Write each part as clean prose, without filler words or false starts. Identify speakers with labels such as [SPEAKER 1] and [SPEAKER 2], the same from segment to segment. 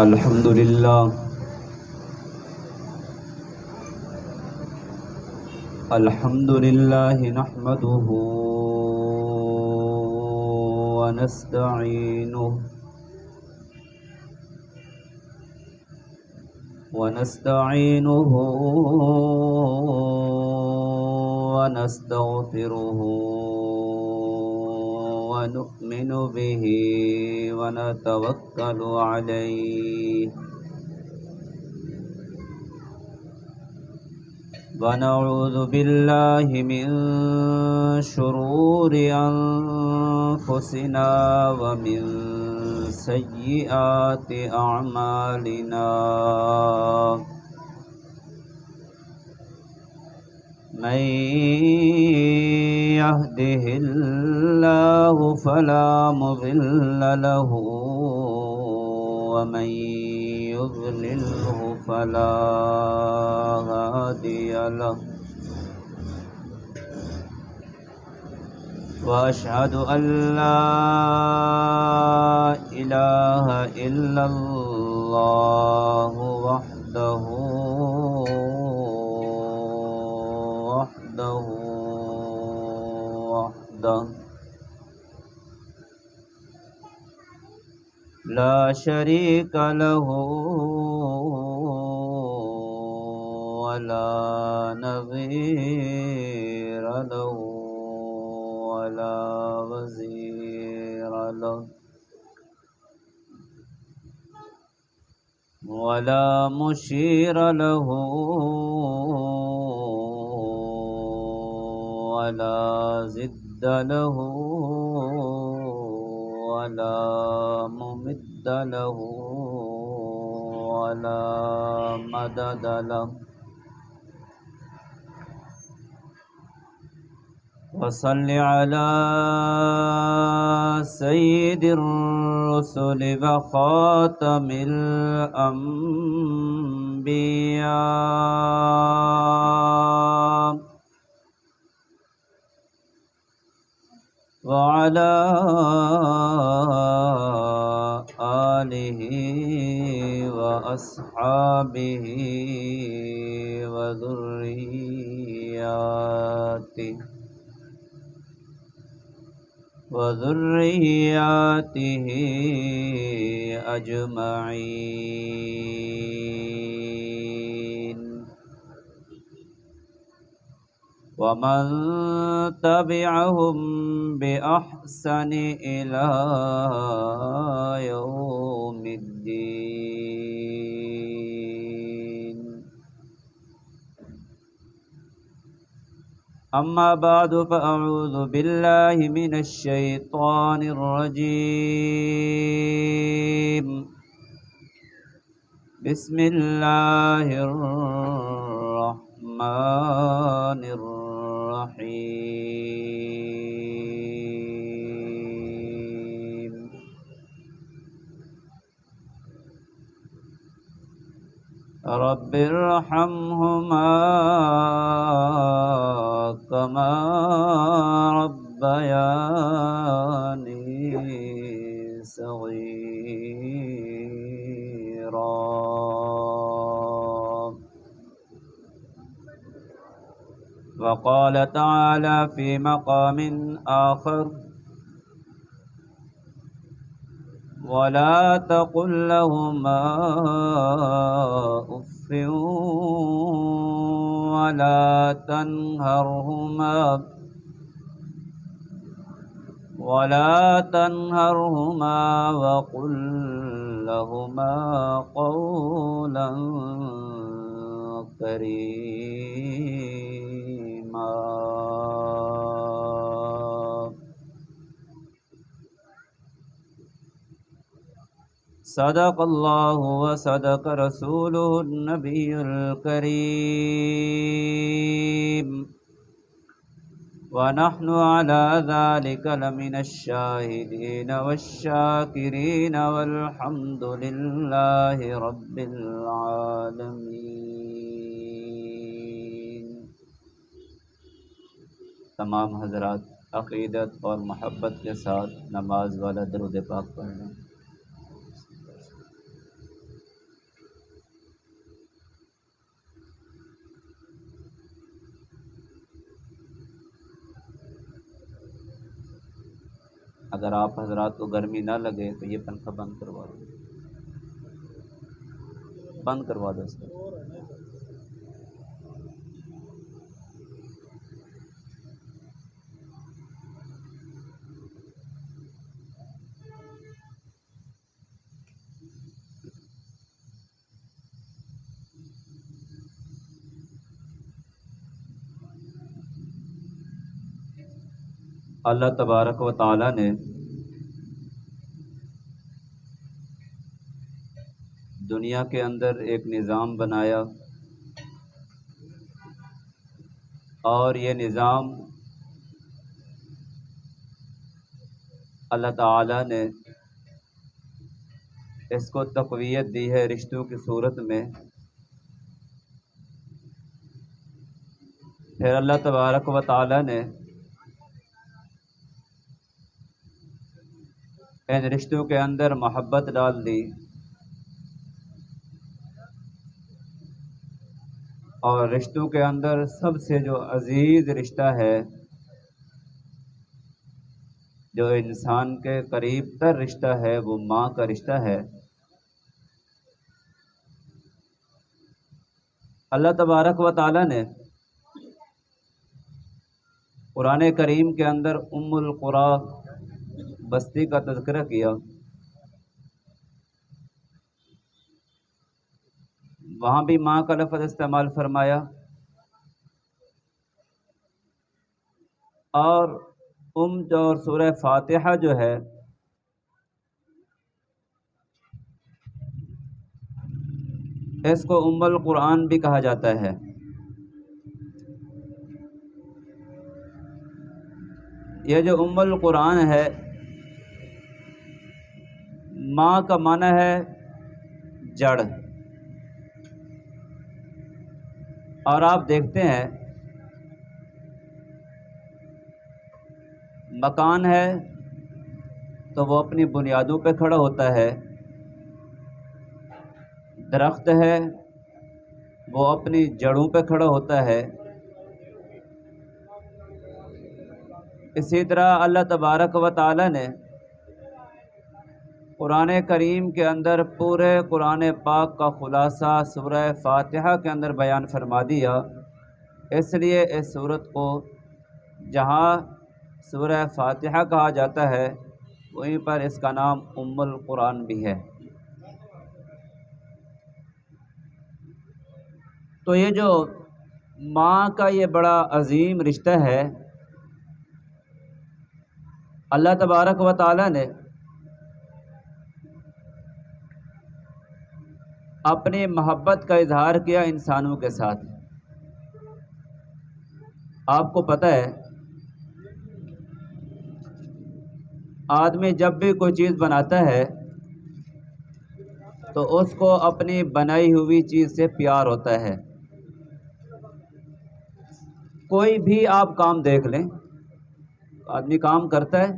[SPEAKER 1] الحمد لله نحمده ونستعينه ونستغفره ونؤمن به ونتوكل عليه ونعوذ بالله من شرور أنفسنا ومن سيئات أعمالنا من يهده الله فلا مضل له ومن يضلله فلا هادي له وأشهد أن لا إله إلا الله وحده لا شريك له ولا نظير له ولا وزير له ولا مشير له ولا ضد له ولا ممد له ولا مدد له وصل على سيد الرسل وخاتم الأنبياء وعلى آله وأصحابه وذرياته أجمعين ومن تبعهم بإحسان إلى يوم الدين أما بعد فأعوذ بالله من الشيطان الرجيم بسم الله الرحمن الرحيم رب ارحمهما كما ربياني صغيرا وقال تعالى في مقام آخر ولا تقل لهما أف ولا تنهرهما وقل لهما قولا كريما صدق الله وصدق رسوله النبي الكريم ونحن على ذلك لمن الشاهدين والشاكرين والحمد لله رب العالمين. تمام حضرات عقیدت اور محبت کے ساتھ نماز والا درود پاک پڑھنا. اگر آپ حضرات کو گرمی نہ لگے تو یہ پنکھا بند کروا دو، بند کروا دو اس کو۔ اللہ تبارک و تعالی نے دنیا کے اندر ایک نظام بنایا، اور یہ نظام اللہ تعالی نے اس کو تقویت دی ہے رشتوں کی صورت میں۔ پھر اللہ تبارک و تعالی نے ان رشتوں کے اندر محبت ڈال دی، اور رشتوں کے اندر سب سے جو عزیز رشتہ ہے، جو انسان کے قریب تر رشتہ ہے، وہ ماں کا رشتہ ہے۔ اللہ تبارک و تعالی نے قرآن کریم کے اندر ام القریٰ بستی کا تذکرہ کیا، وہاں بھی ماں کا لفظ استعمال فرمایا، اور جو سورہ فاتحہ جو ہے اس کو ام القرآن بھی کہا جاتا ہے۔ یہ جو ام القرآن ہے، ماں کا معنی ہے جڑ، اور آپ دیکھتے ہیں مکان ہے تو وہ اپنی بنیادوں پہ کھڑا ہوتا ہے، درخت ہے وہ اپنی جڑوں پہ کھڑا ہوتا ہے۔ اسی طرح اللہ تبارک و تعالی نے قرآن کریم کے اندر پورے قرآن پاک کا خلاصہ سورہ فاتحہ کے اندر بیان فرما دیا، اس لیے اس سورت کو جہاں سورہ فاتحہ کہا جاتا ہے وہیں پر اس کا نام ام القرآن بھی ہے۔ تو یہ جو ماں کا یہ بڑا عظیم رشتہ ہے، اللہ تبارک و تعالی نے اپنی محبت کا اظہار کیا انسانوں کے ساتھ۔ آپ کو پتہ ہے آدمی جب بھی کوئی چیز بناتا ہے تو اس کو اپنی بنائی ہوئی چیز سے پیار ہوتا ہے۔ کوئی بھی آپ کام دیکھ لیں، آدمی کام کرتا ہے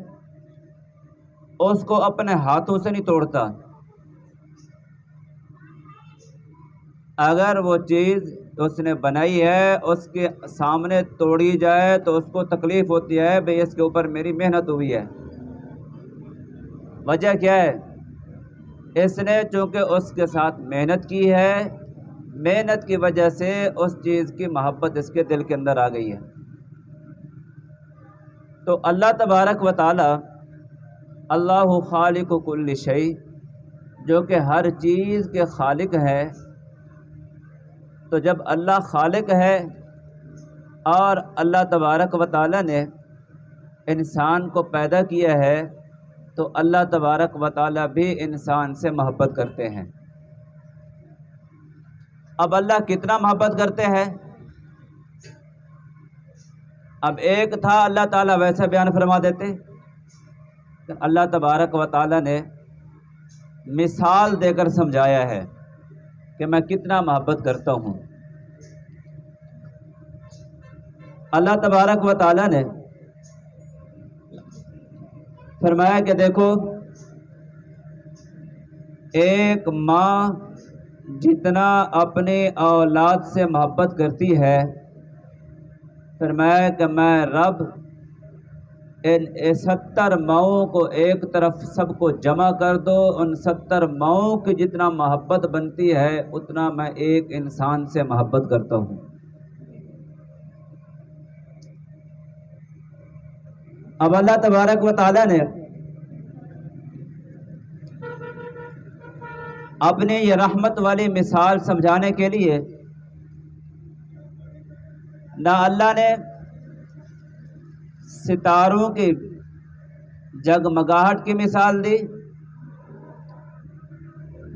[SPEAKER 1] اس کو اپنے ہاتھوں سے نہیں توڑتا، اگر وہ چیز اس نے بنائی ہے اس کے سامنے توڑی جائے تو اس کو تکلیف ہوتی ہے، بھئی اس کے اوپر میری محنت ہوئی ہے۔ وجہ کیا ہے؟ اس نے چونکہ اس کے ساتھ محنت کی ہے، محنت کی وجہ سے اس چیز کی محبت اس کے دل کے اندر آ گئی ہے۔ تو اللہ تبارک و تعالی اللہ خالق کل شیء، جو کہ ہر چیز کے خالق ہے، تو جب اللہ خالق ہے اور اللہ تبارک و تعالی نے انسان کو پیدا کیا ہے، تو اللہ تبارک و تعالی بھی انسان سے محبت کرتے ہیں۔ اب اللہ کتنا محبت کرتے ہیں؟ اب ایک تھا اللہ تعالیٰ ویسا بیان فرما دیتے، اللہ تبارک و تعالی نے مثال دے کر سمجھایا ہے کہ میں کتنا محبت کرتا ہوں۔ اللہ تبارک و تعالی نے فرمایا کہ دیکھو، ایک ماں جتنا اپنی اولاد سے محبت کرتی ہے، فرمایا کہ میں رب ان 70 ماؤں کو ایک طرف سب کو جمع کر دو، ان 70 ماؤں کی جتنا محبت بنتی ہے اتنا میں ایک انسان سے محبت کرتا ہوں۔ اب اللہ تبارک و تعالیٰ نے اپنی یہ رحمت والی مثال سمجھانے کے لیے نہ اللہ نے ستاروں کی جگمگاہٹ کی مثال دی،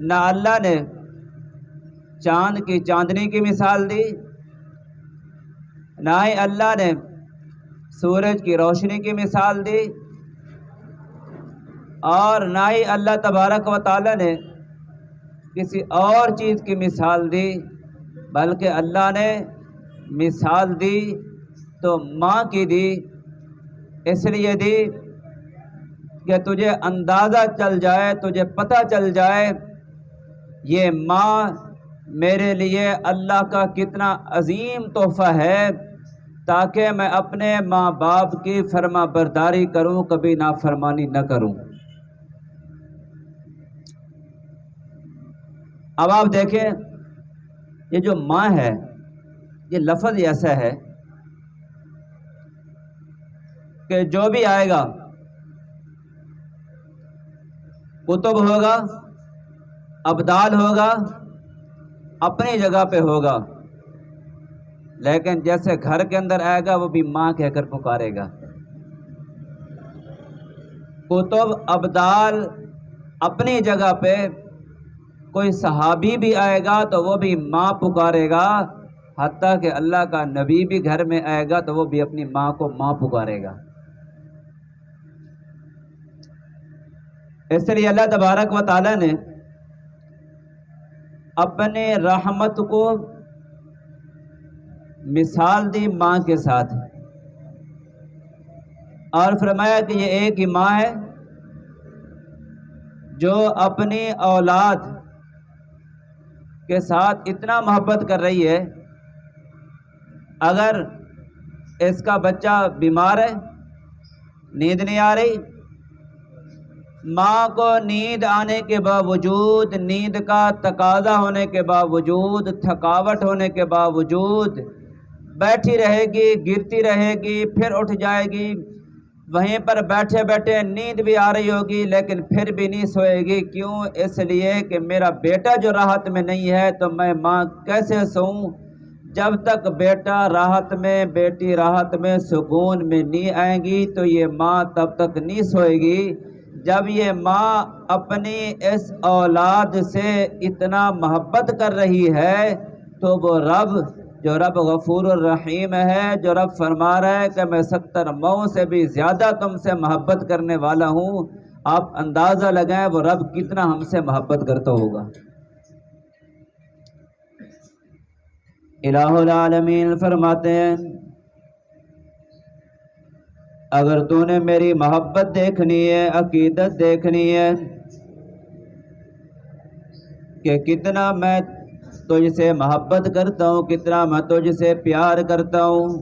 [SPEAKER 1] نہ اللہ نے چاند کی چاندنی کی مثال دی، نہ ہی اللہ نے سورج کی روشنی کی مثال دی، اور نہ ہی اللہ تبارک و تعالی نے کسی اور چیز کی مثال دی، بلکہ اللہ نے مثال دی تو ماں کی دی، اس لیے دی کہ تجھے اندازہ چل جائے، تجھے پتہ چل جائے یہ ماں میرے لیے اللہ کا کتنا عظیم تحفہ ہے، تاکہ میں اپنے ماں باپ کی فرما برداری کروں، کبھی نافرمانی نہ کروں۔ اب آپ دیکھیں یہ جو ماں ہے، یہ لفظ ایسا ہے کہ جو بھی آئے گا کتب ہوگا، ابدال ہوگا، اپنی جگہ پہ ہوگا، لیکن جیسے گھر کے اندر آئے گا وہ بھی ماں کہہ کر پکارے گا۔ کتب ابدال اپنی جگہ پہ، کوئی صحابی بھی آئے گا تو وہ بھی ماں پکارے گا، حتیٰ کہ اللہ کا نبی بھی گھر میں آئے گا تو وہ بھی اپنی ماں کو ماں پکارے گا۔ اس لیے اللہ تبارک و تعالی نے اپنے رحمت کو مثال دی ماں کے ساتھ، اور فرمایا کہ یہ ایک ہی ماں ہے جو اپنی اولاد کے ساتھ اتنا محبت کر رہی ہے، اگر اس کا بچہ بیمار ہے، نیند نہیں آ رہی، ماں کو نیند آنے کے باوجود، نیند کا تقاضا ہونے کے باوجود، تھکاوٹ ہونے کے باوجود بیٹھی رہے گی، گرتی رہے گی، پھر اٹھ جائے گی، وہیں پر بیٹھے بیٹھے نیند بھی آ رہی ہوگی لیکن پھر بھی نہیں سوئے گی۔ کیوں؟ اس لیے کہ میرا بیٹا جو راحت میں نہیں ہے تو میں ماں کیسے سوؤں؟ جب تک بیٹا راحت میں، بیٹی راحت میں، سکون میں نہیں آئیں گی تو یہ ماں تب تک نہیں سوئے گی۔ جب یہ ماں اپنی اس اولاد سے اتنا محبت کر رہی ہے تو وہ رب، جو رب غفور الرحیم ہے، جو رب فرما رہا ہے کہ میں 70 ماؤں سے بھی زیادہ تم سے محبت کرنے والا ہوں، آپ اندازہ لگائیں وہ رب کتنا ہم سے محبت کرتا ہوگا۔ الہ العالمین فرماتے ہیں اگر تو نے میری محبت دیکھنی ہے، عقیدت دیکھنی ہے کہ کتنا میں تجھ سے محبت کرتا ہوں، کتنا میں تجھ سے پیار کرتا ہوں،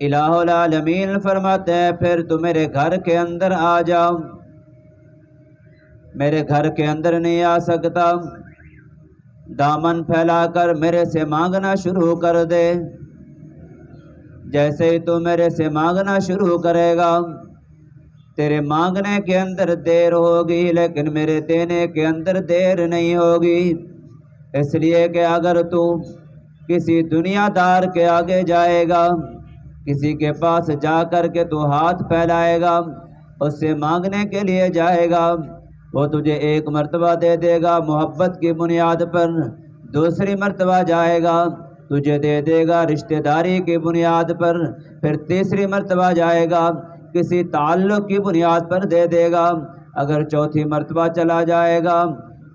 [SPEAKER 1] الہ العالمین فرماتے ہیں پھر تو میرے گھر کے اندر آ جا۔ میرے گھر کے اندر نہیں آ سکتا، دامن پھیلا کر میرے سے مانگنا شروع کر دے۔ جیسے ہی تو میرے سے مانگنا شروع کرے گا، تیرے مانگنے کے اندر دیر ہوگی لیکن میرے دینے کے اندر دیر نہیں ہوگی۔ اس لیے کہ اگر تو کسی دنیا دار کے آگے جائے گا، کسی کے پاس جا کر کے تو ہاتھ پھیلائے گا، اس سے مانگنے کے لیے جائے گا، وہ تجھے ایک مرتبہ دے دے گا محبت کی بنیاد پر، دوسری مرتبہ جائے گا تجھے دے دے گا رشتہ داری کی بنیاد پر، پھر تیسری مرتبہ جائے گا کسی تعلق کی بنیاد پر دے دے گا، اگر چوتھی مرتبہ چلا جائے گا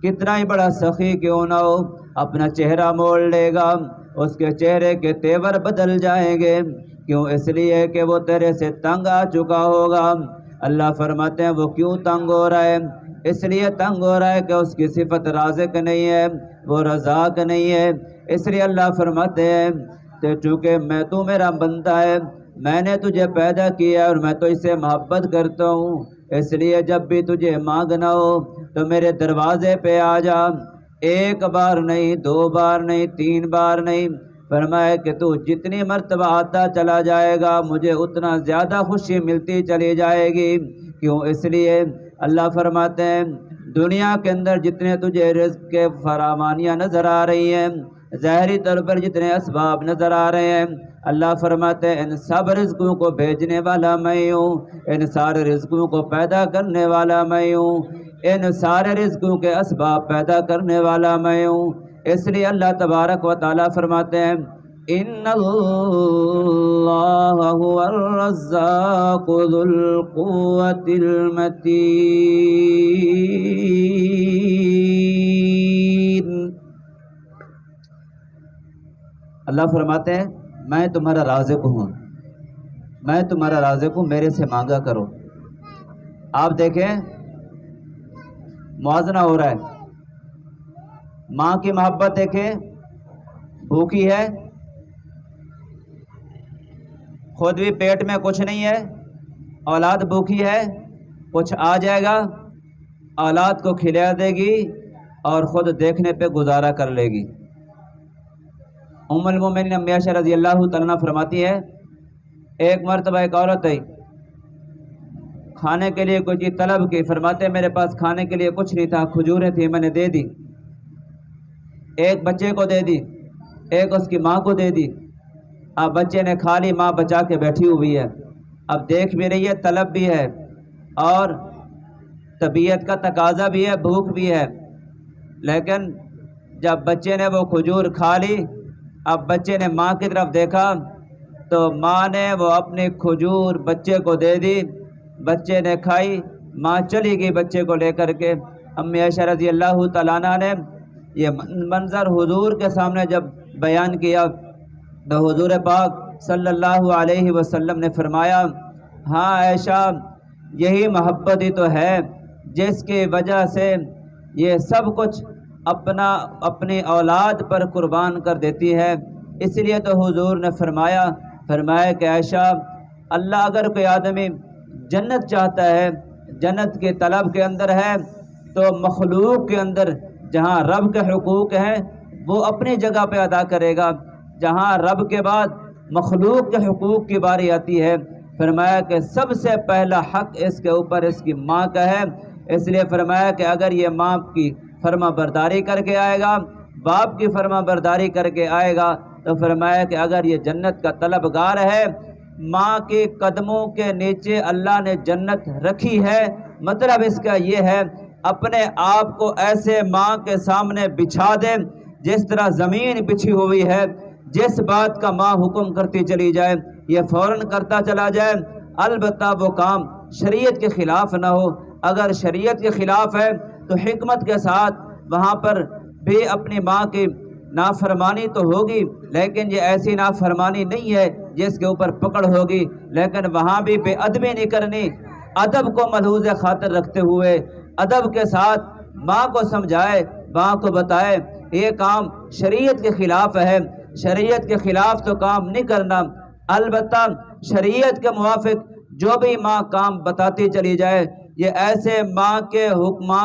[SPEAKER 1] کتنا ہی بڑا سخی کیوں نہ ہو اپنا چہرہ موڑ لے گا، اس کے چہرے کے تیور بدل جائیں گے۔ کیوں؟ اس لیے کہ وہ تیرے سے تنگ آ چکا ہوگا۔ اللہ فرماتے ہیں وہ کیوں تنگ ہو رہا ہے؟ اس لیے تنگ ہو رہا ہے کہ اس کی صفت رازق نہیں ہے، وہ رزاق نہیں ہے۔ اس لیے اللہ فرماتے ہیں کہ چونکہ تو میرا بندہ ہے، میں نے تجھے پیدا کیا اور میں تو اس سے محبت کرتا ہوں، اس لیے جب بھی تجھے مانگنا ہو تو میرے دروازے پہ آ جا، ایک بار نہیں، 2 بار نہیں، 3 بار نہیں، فرمایا کہ تو جتنی مرتبہ آتا چلا جائے گا مجھے اتنا زیادہ خوشی ملتی چلی جائے گی۔ کیوں؟ اس لیے اللہ فرماتے ہیں دنیا کے اندر جتنے تجھے رزق کے فراوانیاں نظر آ رہی ہیں، ظاہری طور پر جتنے اسباب نظر آ رہے ہیں، اللہ فرماتے ہیں ان سب رزقوں کو بھیجنے والا میں ہوں، ان سارے رزقوں کو پیدا کرنے والا میں ہوں، ان سارے رزقوں کے اسباب پیدا کرنے والا میں ہوں۔ اس لیے اللہ تبارک و تعالیٰ فرماتے ہیں ان اللہ هو الرزاق ذو القوة المتین۔ اللہ فرماتے ہیں میں تمہارا رازق ہوں، میں تمہارا رازق ہوں، میرے سے مانگا کرو۔ آپ دیکھیں موازنہ ہو رہا ہے، ماں کی محبت دیکھیں، بھوکی ہے، خود بھی پیٹ میں کچھ نہیں ہے، اولاد بھوکی ہے، کچھ آ جائے گا اولاد کو کھلا دے گی اور خود دیکھنے پہ گزارا کر لے گی۔ ام المومنین امی عائشہ رضی اللہ تعالیٰ عنہ فرماتی ہے ایک مرتبہ ایک عورت آئی، کھانے کے لیے کوئی چیز طلب کی، فرماتے میرے پاس کھانے کے لیے کچھ نہیں تھا، کھجوریں تھیں میں نے دے دی، ایک بچے کو دے دی، ایک اس کی ماں کو دے دی۔ اب بچے نے کھا لی، ماں بچا کے بیٹھی ہوئی ہے، اب دیکھ بھی رہی ہے، طلب بھی ہے اور طبیعت کا تقاضا بھی ہے، بھوک بھی ہے، لیکن جب بچے نے وہ کھجور کھا لی، اب بچے نے ماں کی طرف دیکھا تو ماں نے وہ اپنی کھجور بچے کو دے دی، بچے نے کھائی، ماں چلی گئی بچے کو لے کر کے۔ امی عائشہ رضی اللہ تعالیٰ عنہ نے یہ منظر حضور کے سامنے جب بیان کیا تو حضور پاک صلی اللہ علیہ وسلم نے فرمایا ہاں عائشہ یہی محبت ہی تو ہے جس کی وجہ سے یہ سب کچھ اپنی اولاد پر قربان کر دیتی ہے۔ اس لیے تو حضور نے فرمایا کہ عائشہ اللہ اگر کوئی آدمی جنت چاہتا ہے، جنت کے طلب کے اندر ہے، تو مخلوق کے اندر جہاں رب کے حقوق ہیں وہ اپنی جگہ پہ ادا کرے گا، جہاں رب کے بعد مخلوق کے حقوق کی باری آتی ہے فرمایا کہ سب سے پہلا حق اس کے اوپر اس کی ماں کا ہے۔ اس لیے فرمایا کہ اگر یہ ماں کی فرما برداری کر کے آئے گا، باپ کی فرما برداری کر کے آئے گا، تو فرمایا کہ اگر یہ جنت کا طلبگار ہے، ماں کے قدموں کے نیچے اللہ نے جنت رکھی ہے، مطلب اس کا یہ ہے اپنے آپ کو ایسے ماں کے سامنے بچھا دے جس طرح زمین بچھی ہوئی ہے، جس بات کا ماں حکم کرتی چلی جائے یہ فوراً کرتا چلا جائے، البتہ وہ کام شریعت کے خلاف نہ ہو۔ اگر شریعت کے خلاف ہے تو حکمت کے ساتھ وہاں پر بھی اپنی ماں کی نافرمانی تو ہوگی، لیکن یہ ایسی نافرمانی نہیں ہے جس کے اوپر پکڑ ہوگی، لیکن وہاں بھی بے ادبی نہیں کرنی، ادب کو ملحوظ خاطر رکھتے ہوئے ادب کے ساتھ ماں کو سمجھائے، ماں کو بتائے یہ کام شریعت کے خلاف ہے، شریعت کے خلاف تو کام نہیں کرنا، البتہ شریعت کے موافق جو بھی ماں کام بتاتی چلی جائے یہ ایسے ماں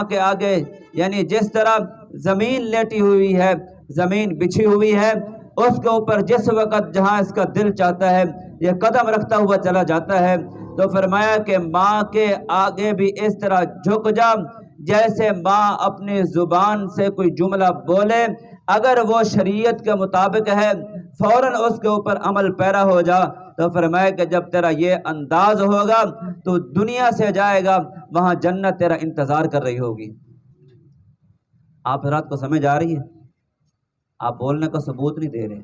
[SPEAKER 1] کے آگے یعنی جس طرح زمین لیٹی ہوئی ہے، زمین بچھی ہوئی ہے، اس کے اوپر جس وقت جہاں اس کا دل چاہتا ہے یہ قدم رکھتا ہوا چلا جاتا ہے، تو فرمایا کہ ماں کے آگے بھی اس طرح جھک جا جیسے ماں اپنی زبان سے کوئی جملہ بولے، اگر وہ شریعت کے مطابق ہے فوراً اس کے اوپر عمل پیرا ہو جا، تو فرمایا کہ جب تیرا یہ انداز ہوگا تو دنیا سے جائے گا وہاں جنت تیرا انتظار کر رہی ہوگی۔ آپ حضرات کو سمجھ آ رہی ہے؟ آپ بولنے کا ثبوت نہیں دے رہے،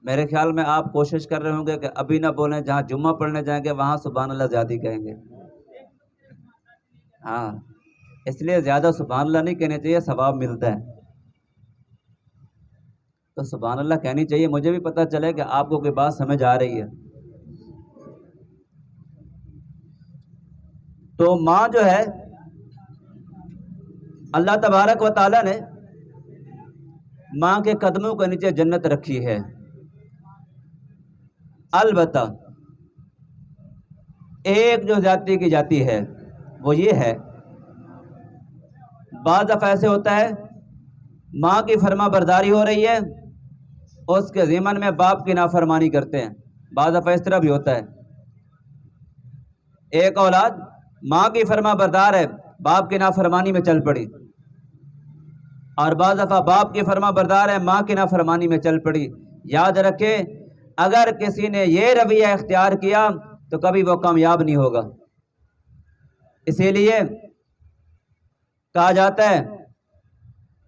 [SPEAKER 1] میرے خیال میں آپ کوشش کر رہے ہوں گے کہ ابھی نہ بولیں، جہاں جمعہ پڑھنے جائیں گے وہاں سبحان اللہ زیادہ کہیں گے۔ ہاں اس لیے زیادہ سبحان اللہ نہیں کہنے چاہیے، ثواب ملتا ہے، تو سبحان اللہ کہنی چاہیے، مجھے بھی پتہ چلے کہ آپ کو کوئی بات سمجھ آ رہی ہے۔ تو ماں جو ہے اللہ تبارک و تعالیٰ نے ماں کے قدموں کے نیچے جنت رکھی ہے، البتہ ایک جو زیادتی کی جاتی ہے وہ یہ ہے، بعض دفعہ ایسے ہوتا ہے ماں کی فرما برداری ہو رہی ہے، اس کے ضمن میں باپ کی نافرمانی کرتے ہیں۔ بعض دفعہ اس طرح بھی ہوتا ہے، ایک اولاد ماں کی فرما بردار ہے، باپ کی نافرمانی میں چل پڑی، اور بعض دفعہ باپ کی فرما بردار ہے، ماں کی نافرمانی میں چل پڑی۔ یاد رکھے اگر کسی نے یہ رویہ اختیار کیا تو کبھی وہ کامیاب نہیں ہوگا۔ اسی لیے کہا جاتا ہے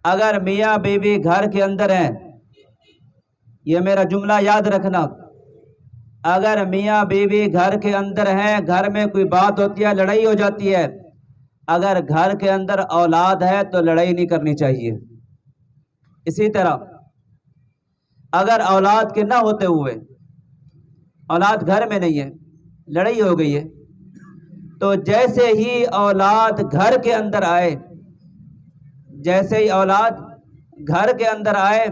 [SPEAKER 1] اگر میاں بیوی گھر کے اندر ہیں، یہ میرا جملہ یاد رکھنا، اگر میاں بیوی گھر کے اندر ہیں، گھر میں کوئی بات ہوتی ہے، لڑائی ہو جاتی ہے، اگر گھر کے اندر اولاد ہے تو لڑائی نہیں کرنی چاہیے۔ اسی طرح اگر اولاد کے نہ ہوتے ہوئے، اولاد گھر میں نہیں ہے، لڑائی ہو گئی ہے، تو جیسے ہی اولاد گھر کے اندر آئے، جیسے ہی اولاد گھر کے اندر آئے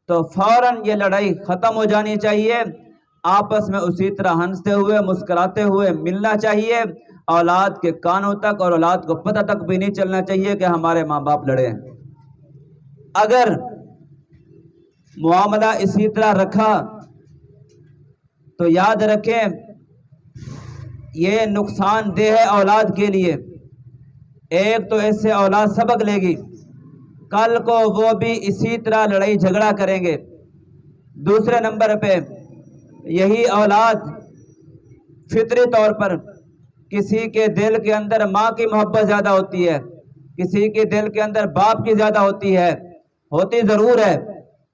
[SPEAKER 1] تو فوراً یہ لڑائی ختم ہو جانی چاہیے، آپس میں اسی طرح ہنستے ہوئے مسکراتے ہوئے ملنا چاہیے، اولاد کے کانوں تک اور اولاد کو پتہ تک بھی نہیں چلنا چاہیے کہ ہمارے ماں باپ لڑے ہیں۔ اگر معاملہ اسی طرح رکھا تو یاد رکھیں یہ نقصان دہ ہے اولاد کے لیے۔ ایک تو اس سے اولاد سبق لے گی، کل کو وہ بھی اسی طرح لڑائی جھگڑا کریں گے۔ دوسرے نمبر پہ یہی اولاد فطری طور پر کسی کے دل کے اندر ماں کی محبت زیادہ ہوتی ہے، کسی کے دل کے اندر باپ کی زیادہ ہوتی ہے، ہوتی ضرور ہے۔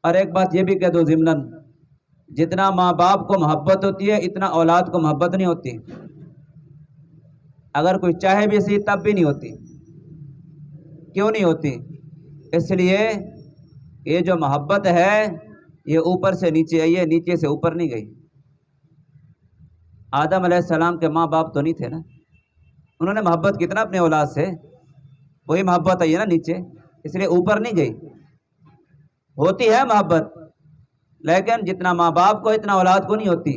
[SPEAKER 1] اور ایک بات یہ بھی کہہ دو ضمناً، جتنا ماں باپ کو محبت ہوتی ہے اتنا اولاد کو محبت نہیں ہوتی، اگر کوئی چاہے بھی صحیح تب بھی نہیں ہوتی۔ کیوں نہیں ہوتی؟ اس لیے یہ جو محبت ہے یہ اوپر سے نیچے آئی ہے، نیچے سے اوپر نہیں گئی۔ آدم علیہ السلام کے ماں باپ تو نہیں تھے نا، انہوں نے محبت کتنا اپنے اولاد سے، وہی محبت آئی ہے نا نیچے، اس لیے اوپر نہیں گئی۔ ہوتی ہے محبت لیکن جتنا ماں باپ کو اتنا اولاد کو نہیں ہوتی۔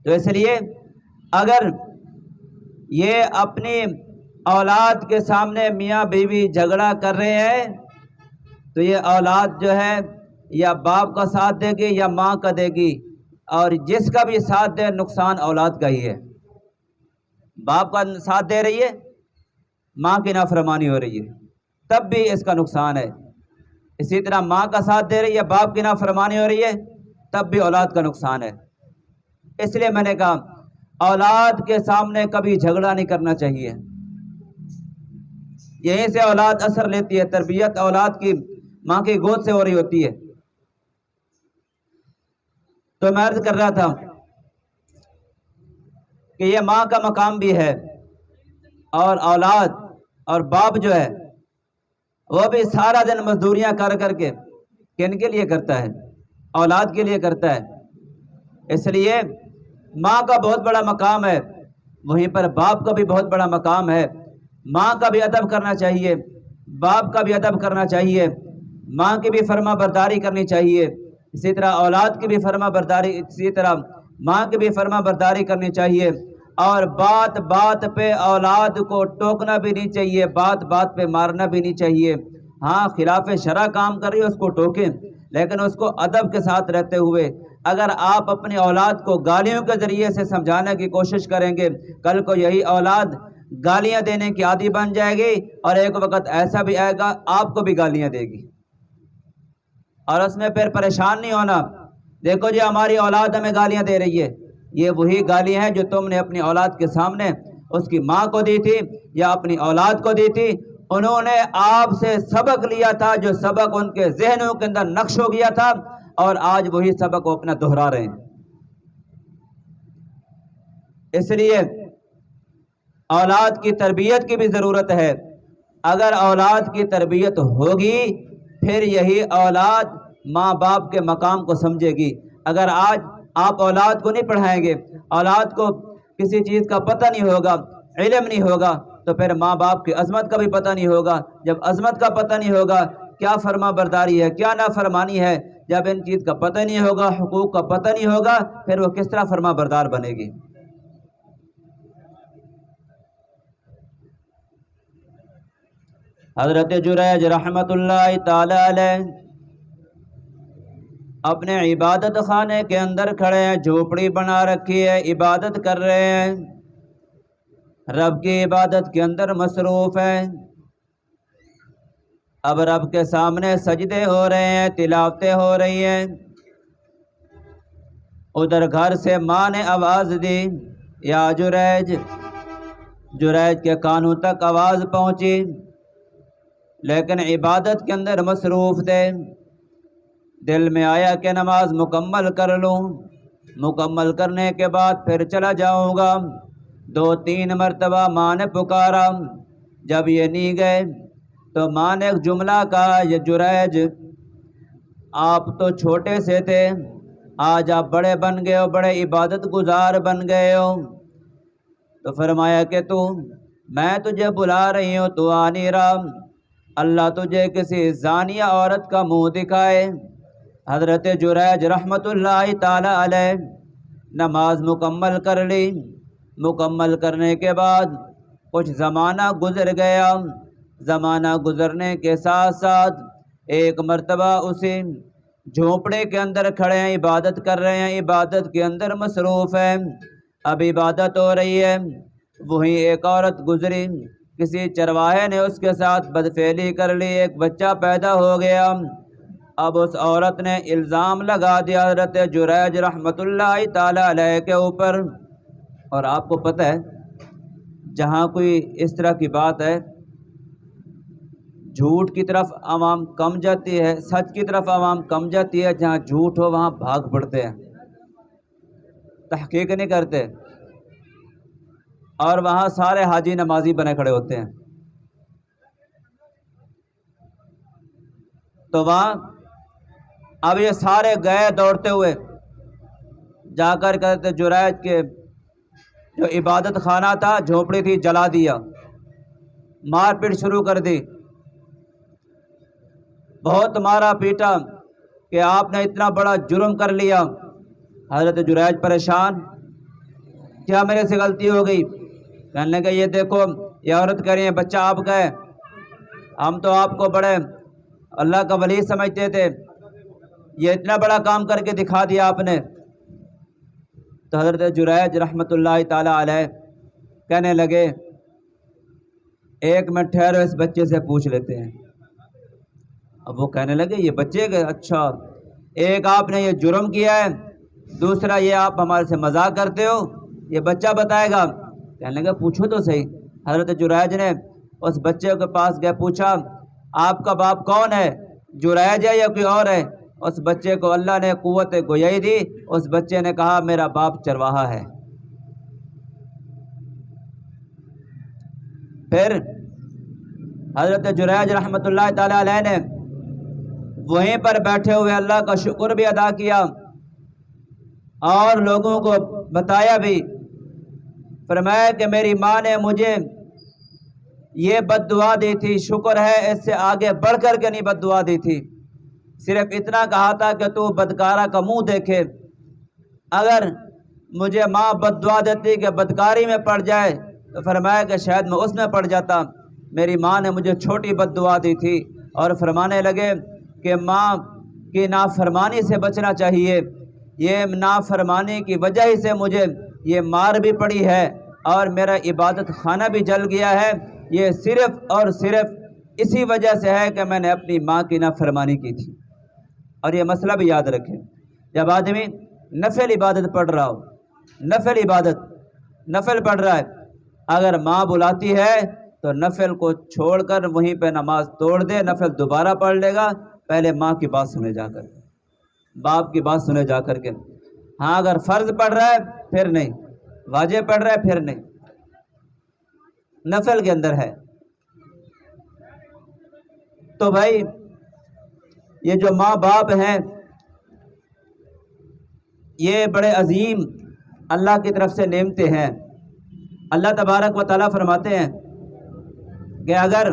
[SPEAKER 1] تو اس لیے اگر یہ اپنی اولاد کے سامنے میاں بیوی جھگڑا کر رہے ہیں تو یہ اولاد جو ہے یا باپ کا ساتھ دے گی یا ماں کا دے گی، اور جس کا بھی ساتھ دے نقصان اولاد کا ہی ہے۔ باپ کا ساتھ دے رہی ہے، ماں کی نافرمانی ہو رہی ہے، تب بھی اس کا نقصان ہے۔ اسی طرح ماں کا ساتھ دے رہی ہے، باپ کی نافرمانی ہو رہی ہے، تب بھی اولاد کا نقصان ہے۔ اس لیے میں نے کہا اولاد کے سامنے کبھی جھگڑا نہیں کرنا چاہیے، یہیں سے اولاد اثر لیتی ہے، تربیت اولاد کی ماں کی گود سے ہو رہی ہوتی ہے۔ تو میں عرض کر رہا تھا کہ یہ ماں کا مقام بھی ہے، اور اولاد اور باپ جو ہے وہ بھی سارا دن مزدوریاں کر کر کے کن کے لیے کرتا ہے؟ اولاد کے لیے کرتا ہے۔ اس لیے ماں کا بہت بڑا مقام ہے، وہیں پر باپ کا بھی بہت بڑا مقام ہے۔ ماں کا بھی ادب کرنا چاہیے، باپ کا بھی ادب کرنا چاہیے، ماں کی بھی فرما برداری کرنی چاہیے، اسی طرح اولاد کی بھی فرما برداری، اسی طرح ماں کی بھی فرما برداری کرنی چاہیے۔ اور بات بات پہ اولاد کو ٹوکنا بھی نہیں چاہیے، بات بات پہ مارنا بھی نہیں چاہیے۔ ہاں خلاف شرع کام کر رہی ہے اس کو ٹوکیں، لیکن اس کو ادب کے ساتھ رہتے ہوئے۔ اگر آپ اپنی اولاد کو گالیوں کے ذریعے سے سمجھانے کی کوشش کریں گے، کل کو یہی اولاد گالیاں دینے کی عادی بن جائے گی، اور ایک وقت ایسا بھی آئے گا آپ کو بھی گالیاں دے گی، اور اس میں پھر پریشان نہیں ہونا، دیکھو جی ہماری اولاد ہمیں گالیاں دے رہی ہے، یہ وہی گالیاں ہیں جو تم نے اپنی اولاد کے سامنے اس کی ماں کو دی تھی یا اپنی اولاد کو دی تھی۔ انہوں نے آپ سے سبق لیا تھا، جو سبق ان کے ذہنوں کے اندر نقش ہو گیا تھا، اور آج وہی سبق وہ اپنا دہرا رہے ہیں۔ اس لیے اولاد کی تربیت کی بھی ضرورت ہے۔ اگر اولاد کی تربیت ہوگی پھر یہی اولاد ماں باپ کے مقام کو سمجھے گی۔ اگر آج آپ اولاد کو نہیں پڑھائیں گے، اولاد کو کسی چیز کا پتہ نہیں ہوگا، علم نہیں ہوگا، تو پھر ماں باپ کی عظمت کا بھی پتہ نہیں ہوگا۔ جب عظمت کا پتہ نہیں ہوگا، کیا فرما برداری ہے کیا نافرمانی ہے، جب ان چیز کا پتہ نہیں ہوگا، حقوق کا پتہ نہیں ہوگا، پھر وہ کس طرح فرما بردار بنے گی؟ حضرت جریج رحمۃ اللہ تعالی علیہ اپنے عبادت خانے کے اندر کھڑے ہیں، جھوپڑی بنا رکھی ہے، عبادت کر رہے ہیں، رب کی عبادت کے اندر مصروف ہیں۔ اب رب کے سامنے سجدے ہو رہے ہیں، تلاوتیں ہو رہی ہیں۔ ادھر گھر سے ماں نے آواز دی، یا جریج۔ جریج کے کانوں تک آواز پہنچی، لیکن عبادت کے اندر مصروف تھے۔ دل میں آیا کہ نماز مکمل کر لوں، مکمل کرنے کے بعد پھر چلا جاؤں گا۔ 2-3 مرتبہ ماں نے پکارا، جب یہ نہیں گئے تو ماں نے ایک جملہ کہا، یہ جریج آپ تو چھوٹے سے تھے، آج آپ بڑے بن گئے ہو، بڑے عبادت گزار بن گئے ہو۔ تو فرمایا کہ میں تجھے بلا رہی ہوں، تو آ نہیں رہا، اللہ تجھے کسی زانیہ عورت کا منہ دکھائے۔ حضرت جریج رحمۃ اللہ تعالی علیہ نماز مکمل کر لی۔ مکمل کرنے کے بعد کچھ زمانہ گزر گیا۔ زمانہ گزرنے کے ساتھ ساتھ ایک مرتبہ اسی جھونپڑے کے اندر کھڑے ہیں، عبادت کر رہے ہیں، عبادت کے اندر مصروف ہیں۔ اب عبادت ہو رہی ہے، وہیں ایک عورت گزری، کسی چرواہے نے اس کے ساتھ بدفعلی کر لی، ایک بچہ پیدا ہو گیا۔ اب اس عورت نے الزام لگا دیا حضرت جریج رحمۃ اللہ تعالی علیہ کے اوپر۔ اور آپ کو پتہ ہے جہاں کوئی اس طرح کی بات ہے، جھوٹ کی طرف عوام کم جاتی ہے، سچ کی طرف عوام کم جاتی ہے۔ جہاں جھوٹ ہو وہاں بھاگ پڑتے ہیں، تحقیق نہیں کرتے، اور وہاں سارے حاجی نمازی بنے کھڑے ہوتے ہیں۔ تو وہاں اب یہ سارے گئے دوڑتے ہوئے، جا کر کہتے جریج کے جو عبادت خانہ تھا، جھونپڑی تھی، جلا دیا، مار پیٹ شروع کر دی، بہت مارا پیٹا کہ آپ نے اتنا بڑا جرم کر لیا۔ حضرت جریج پریشان، کیا میرے سے غلطی ہو گئی؟ کہنے لگے یہ دیکھو، یہ عورت کہہ رہی ہے بچہ آپ کا ہے، ہم تو آپ کو بڑے اللہ کا ولی سمجھتے تھے، یہ اتنا بڑا کام کر کے دکھا دیا آپ نے۔ تو حضرت جریج رحمۃ اللہ تعالی علیہ کہنے لگے ایک منٹ ٹھہرو، اس بچے سے پوچھ لیتے ہیں۔ اب وہ کہنے لگے یہ بچے کے، اچھا ایک آپ نے یہ جرم کیا ہے، دوسرا یہ آپ ہمارے سے مذاق کرتے ہو، یہ بچہ بتائے گا۔ کہنے لگے پوچھو تو صحیح۔ حضرت جریج نے اس بچے کے پاس گئے، پوچھا آپ کا باپ کون ہے، جریج ہے یا کوئی اور ہے؟ اس بچے کو اللہ نے قوت گویائی دی، اس بچے نے کہا میرا باپ چرواہا ہے۔ پھر حضرت جریج رحمۃ اللہ تعالی علیہ نے وہیں پر بیٹھے ہوئے اللہ کا شکر بھی ادا کیا اور لوگوں کو بتایا بھی، فرمایا کہ میری ماں نے مجھے یہ بد دعا دی تھی، شکر ہے اس سے آگے بڑھ کر کے نہیں بد دعا دی تھی، صرف اتنا کہا تھا کہ تو بدکارہ کا منہ دیکھے۔ اگر مجھے ماں بد دعا دیتی کہ بدکاری میں پڑ جائے تو فرمایا کہ شاید میں اس میں پڑ جاتا۔ میری ماں نے مجھے چھوٹی بد دعا دی تھی، اور فرمانے لگے کہ ماں کی نافرمانی سے بچنا چاہیے، یہ نافرمانی کی وجہ ہی سے مجھے یہ مار بھی پڑی ہے اور میرا عبادت خانہ بھی جل گیا ہے، یہ صرف اور صرف اسی وجہ سے ہے کہ میں نے اپنی ماں کی نافرمانی کی تھی۔ اور یہ مسئلہ بھی یاد رکھیں، جب آدمی نفل عبادت پڑھ رہا ہو، نفل پڑھ رہا ہے، اگر ماں بلاتی ہے تو نفل کو چھوڑ کر وہیں پہ نماز توڑ دے، نفل دوبارہ پڑھ لے گا، پہلے ماں کی بات سنے جا کر، باپ کی بات سنے جا کر کے۔ ہاں اگر فرض پڑھ رہا ہے پھر نہیں، واجب پڑھ رہا ہے پھر نہیں، نفل کے اندر ہے۔ تو بھائی یہ جو ماں باپ ہیں یہ بڑے عظیم اللہ کی طرف سے نعمتیں ہیں۔ اللہ تبارک و تعالیٰ فرماتے ہیں کہ اگر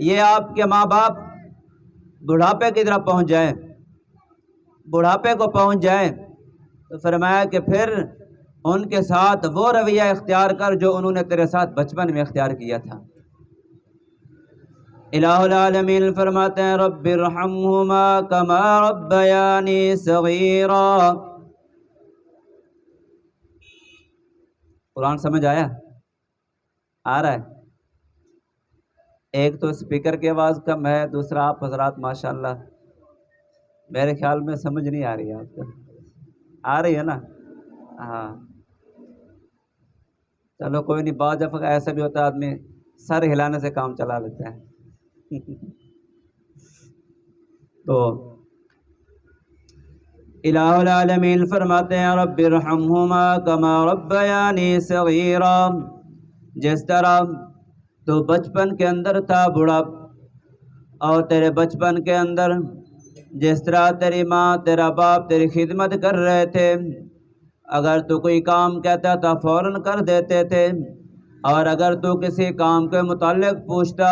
[SPEAKER 1] یہ آپ کے ماں باپ بڑھاپے کی طرف پہنچ جائیں، بڑھاپے کو پہنچ جائیں، تو فرمایا کہ پھر ان کے ساتھ وہ رویہ اختیار کر جو انہوں نے تیرے ساتھ بچپن میں اختیار کیا تھا۔ الہ العالمین فرماتے ہیں رب ارحمہما کما ربیانی صغیرا۔ قرآن سمجھ آیا؟ آ رہا ہے؟ ایک تو اسپیکر کی آواز کم ہے، دوسرا آپ حضرات ماشاءاللہ میرے خیال میں سمجھ نہیں آ رہی ہے آپ کو، آ رہی ہے نا؟ ہاں چلو کوئی نہیں، بعض دفعہ ایسا بھی ہوتا ہے آدمی سر ہلانے سے کام چلا لیتا ہے۔ تو الہ العالمین فرماتے ہیں رب ارحمہما کما ربیانی صغیرا، جس طرح تو بچپن کے اندر تھا بڑا، اور تیرے بچپن کے اندر جس طرح تیری ماں تیرا باپ تیری خدمت کر رہے تھے، اگر تو کوئی کام کہتا تھا فوراً کر دیتے تھے، اور اگر تو کسی کام کے متعلق پوچھتا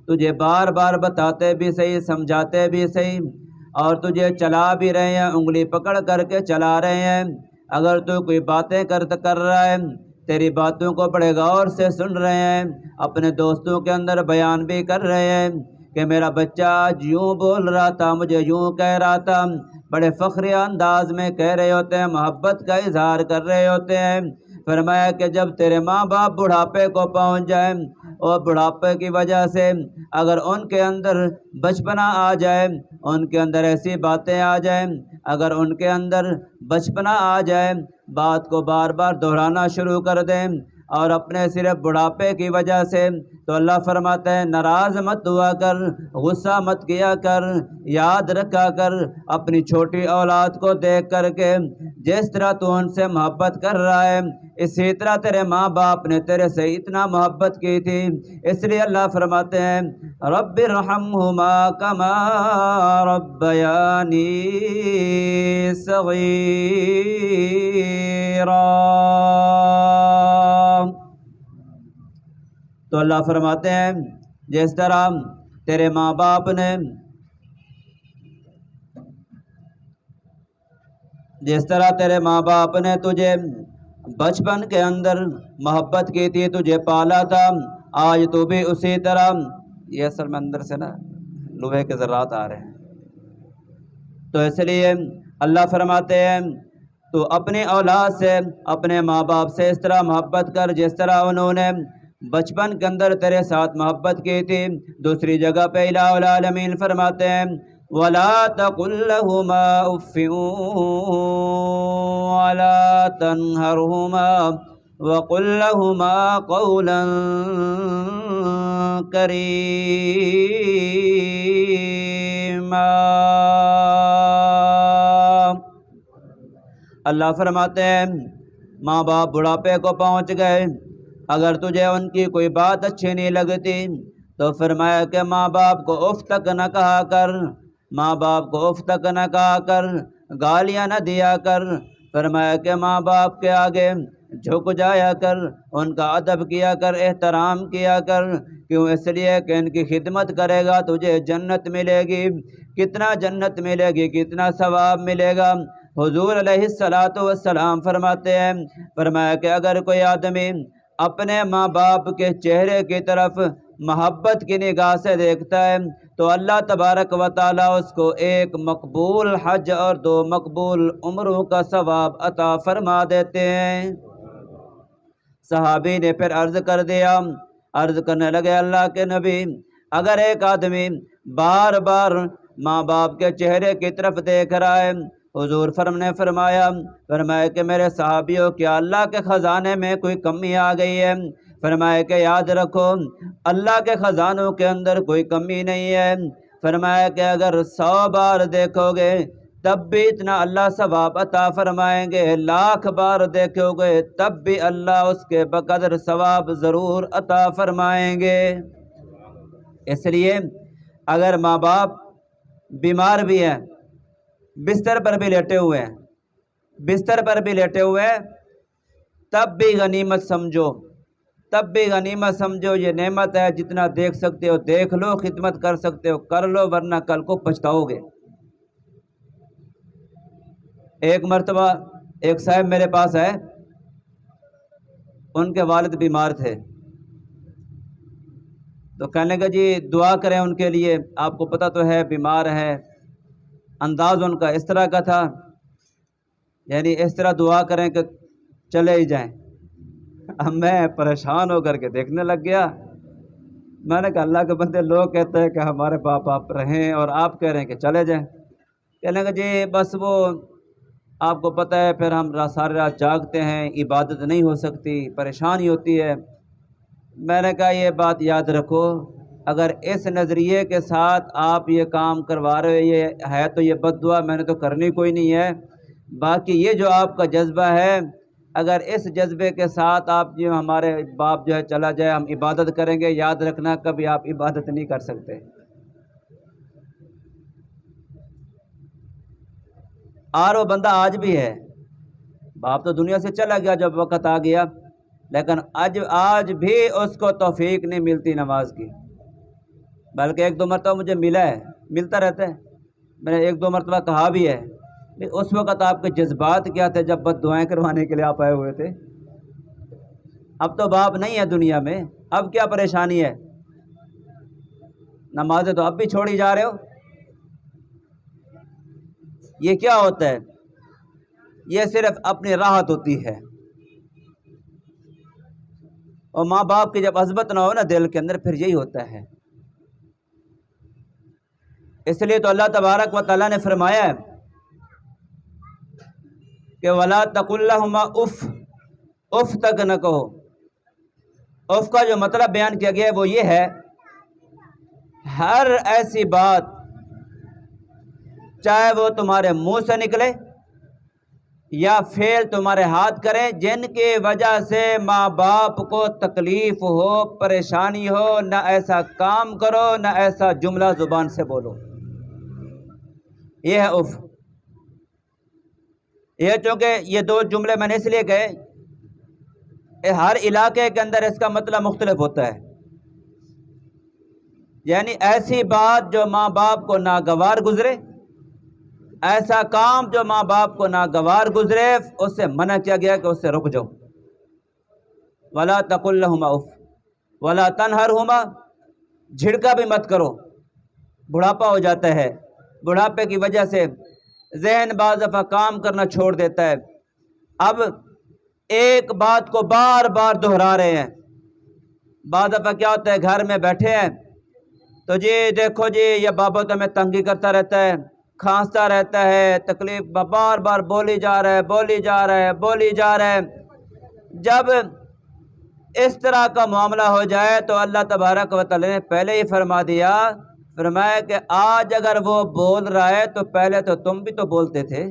[SPEAKER 1] تجھے بار بار بتاتے بھی صحیح، سمجھاتے بھی صحیح، اور تجھے چلا بھی رہے ہیں، انگلی پکڑ کر کے چلا رہے ہیں۔ اگر تو کوئی باتیں کر رہا ہے، تیری باتوں کو بڑے غور سے سن رہے ہیں، اپنے دوستوں کے اندر بیان بھی کر رہے ہیں کہ میرا بچہ آج یوں بول رہا تھا، مجھے یوں کہہ رہا تھا، بڑے فخری انداز میں کہہ رہے ہوتے ہیں، محبت کا اظہار کر رہے ہوتے ہیں۔ فرمایا کہ جب تیرے ماں باپ بڑھاپے کو پہنچ جائیں، اور بڑھاپے کی وجہ سے اگر ان کے اندر بچپنا آ جائے، ان کے اندر ایسی باتیں آ جائیں، اگر ان کے اندر بچپنا آ جائے، بات کو بار بار دہرانا شروع کر دیں، اور اپنے صرف بڑھاپے کی وجہ سے، تو اللہ فرماتا ہے ناراض مت ہوا کر، غصہ مت کیا کر، یاد رکھا کر اپنی چھوٹی اولاد کو دیکھ کر کے جس طرح تو ان سے محبت کر رہا ہے، اسی طرح تیرے ماں باپ نے تیرے سے اتنا محبت کی تھی۔ اس لیے اللہ فرماتے ہیں رب ارحمہما کما ربیانی صغیرا۔ تو اللہ فرماتے ہیں جس طرح تیرے ماں باپ نے تجھے بچپن کے اندر محبت کی تھی، تجھے پالا تھا، آج تو بھی اسی طرح، یہ اصل میں اندر سے نا لوہے کے ذرات آ رہے ہیں، تو اس لیے اللہ فرماتے ہیں تو اپنی اولاد سے، اپنے ماں باپ سے اس طرح محبت کر جس طرح انہوں نے بچپن کے اندر تیرے ساتھ محبت کی تھی۔ دوسری جگہ پہ الہ العالمین فرماتے ہیں وَلَا تَقُلْ لَهُمَا أُفٍّ وَلَا تَنْهَرْهُمَا وَقُلْ لَهُمَا قَوْلًا كَرِيمًا۔ اللہ فرماتے ہیں ماں باپ بڑھاپے کو پہنچ گئے، اگر تجھے ان کی کوئی بات اچھی نہیں لگتی تو فرمایا کہ ماں باپ کو اف تک نہ کہا کر، ماں باپ کو اف تک نہ کہا کر، گالیاں نہ دیا کر، فرمایا کہ ماں باپ کے آگے جھک جایا کر، ان کا ادب کیا کر، احترام کیا کر، کیوں؟ اس لیے کہ ان کی خدمت کرے گا تجھے جنت ملے گی۔ کتنا جنت ملے گی، کتنا ثواب ملے گا۔ حضور علیہ السلام فرماتے ہیں، فرمایا کہ اگر کوئی آدمی اپنے ماں باپ کے چہرے کی طرف محبت کی نگاہ سے دیکھتا ہے تو اللہ تبارک و تعالیٰ اس کو ایک مقبول حج اور 2 مقبول عمروں کا ثواب عطا فرما دیتے ہیں۔ صحابی نے پھر عرض کرنے لگے اللہ کے نبی، اگر ایک آدمی بار بار ماں باپ کے چہرے کی طرف دیکھ رہا ہے، حضور نے فرمایا کہ میرے صحابیوں کیا اللہ کے خزانے میں کوئی کمی آ گئی ہے؟ فرمایا کہ یاد رکھو اللہ کے خزانوں کے اندر کوئی کمی نہیں ہے۔ فرمایا کہ اگر 100 بار دیکھو گے تب بھی اتنا اللہ ثواب عطا فرمائیں گے، 1,00,000 بار دیکھو گے تب بھی اللہ اس کے بقدر ثواب ضرور عطا فرمائیں گے۔ اس لیے اگر ماں باپ بیمار بھی ہیں، بستر پر بھی لیٹے ہوئے ہیں، تب بھی غنیمت سمجھو، یہ نعمت ہے، جتنا دیکھ سکتے ہو دیکھ لو، خدمت کر سکتے ہو کر لو، ورنہ کل کو پچھتاؤ گے۔ ایک مرتبہ ایک صاحب میرے پاس آئے، ان کے والد بیمار تھے، تو کہنے لگا جی دعا کریں ان کے لیے، آپ کو پتہ تو ہے بیمار ہیں۔ انداز ان کا اس طرح کا تھا، یعنی اس طرح دعا کریں کہ چلے ہی جائیں۔ اب میں پریشان ہو کر کے دیکھنے لگ گیا۔ میں نے کہا اللہ کے بندے، لوگ کہتے ہیں کہ ہمارے باپ باپ رہیں اور آپ کہہ رہے ہیں کہ چلے جائیں۔ کہنے لگا جی بس وہ آپ کو پتہ ہے پھر ہم ساری رات جاگتے ہیں، عبادت نہیں ہو سکتی، پریشانی ہوتی ہے۔ میں نے کہا یہ بات یاد رکھو، اگر اس نظریے کے ساتھ آپ یہ کام کروا رہے ہو، یہ ہے تو یہ بد دعا میں نے تو کرنی کوئی نہیں ہے۔ باقی یہ جو آپ کا جذبہ ہے، اگر اس جذبے کے ساتھ آپ جو ہمارے باپ جو ہے چلا جائے، ہم عبادت کریں گے، یاد رکھنا کبھی آپ عبادت نہیں کر سکتے۔ اور وہ بندہ آج بھی ہے، باپ تو دنیا سے چلا گیا جب وقت آ گیا، لیکن آج بھی اس کو توفیق نہیں ملتی نماز کی، بلکہ ایک دو مرتبہ مجھے ملا ہے، ملتا رہتا ہے، میں نے ایک دو مرتبہ کہا بھی ہے۔ اس وقت آپ کے جذبات کیا تھے جب بد دعائیں کروانے کے لیے آپ آئے ہوئے تھے؟ اب تو باپ نہیں ہے دنیا میں، اب کیا پریشانی ہے؟ نمازیں تو اب بھی چھوڑی جا رہے ہو۔ یہ کیا ہوتا ہے؟ یہ صرف اپنی راحت ہوتی ہے، اور ماں باپ کی جب عظمت نہ ہو نا دل کے اندر، پھر یہی ہوتا ہے۔ اس لیے تو اللہ تبارک و تعالیٰ نے فرمایا ہے کہ وَلَا تَقُلْ لَهُمَا اف، اف تک نہ کہو۔ اف کا جو مطلب بیان کیا گیا ہے وہ یہ ہے، ہر ایسی بات چاہے وہ تمہارے منہ سے نکلے یا فعل تمہارے ہاتھ کریں، جن کی وجہ سے ماں باپ کو تکلیف ہو، پریشانی ہو، نہ ایسا کام کرو، نہ ایسا جملہ زبان سے بولو۔ یہ ہے اف۔ یہ چونکہ یہ دو جملے میں نے اس لیے کہے، ہر علاقے کے اندر اس کا مطلب مختلف ہوتا ہے، یعنی ایسی بات جو ماں باپ کو ناگوار گزرے، ایسا کام جو ماں باپ کو ناگوار گزرے، اس سے منع کیا گیا کہ اس سے رک جاؤ۔ وَلَا تَقُلْ لَهُمَا اف وَلَا تَنْهَرْهُمَا، جھڑکا بھی مت کرو۔ بڑھاپا ہو جاتا ہے، بڑھاپے کی وجہ سے ذہن بعض دفعہ کام کرنا چھوڑ دیتا ہے۔ اب ایک بات کو بار بار دہرا رہے ہیں۔ بعض دفعہ کیا ہوتا ہے، گھر میں بیٹھے ہیں تو جی دیکھو جی یہ بابا تو ہمیں تنگی کرتا رہتا ہے، کھانستا رہتا ہے، تکلیف بار بار بولی جا رہا ہے، بولی جا رہا ہے، بولی جا رہا ہے۔ جب اس طرح کا معاملہ ہو جائے تو اللہ تبارک و تعالی نے پہلے ہی فرما دیا، فرمایا کہ آج اگر وہ بول رہا ہے تو پہلے تو تم بھی تو بولتے تھے،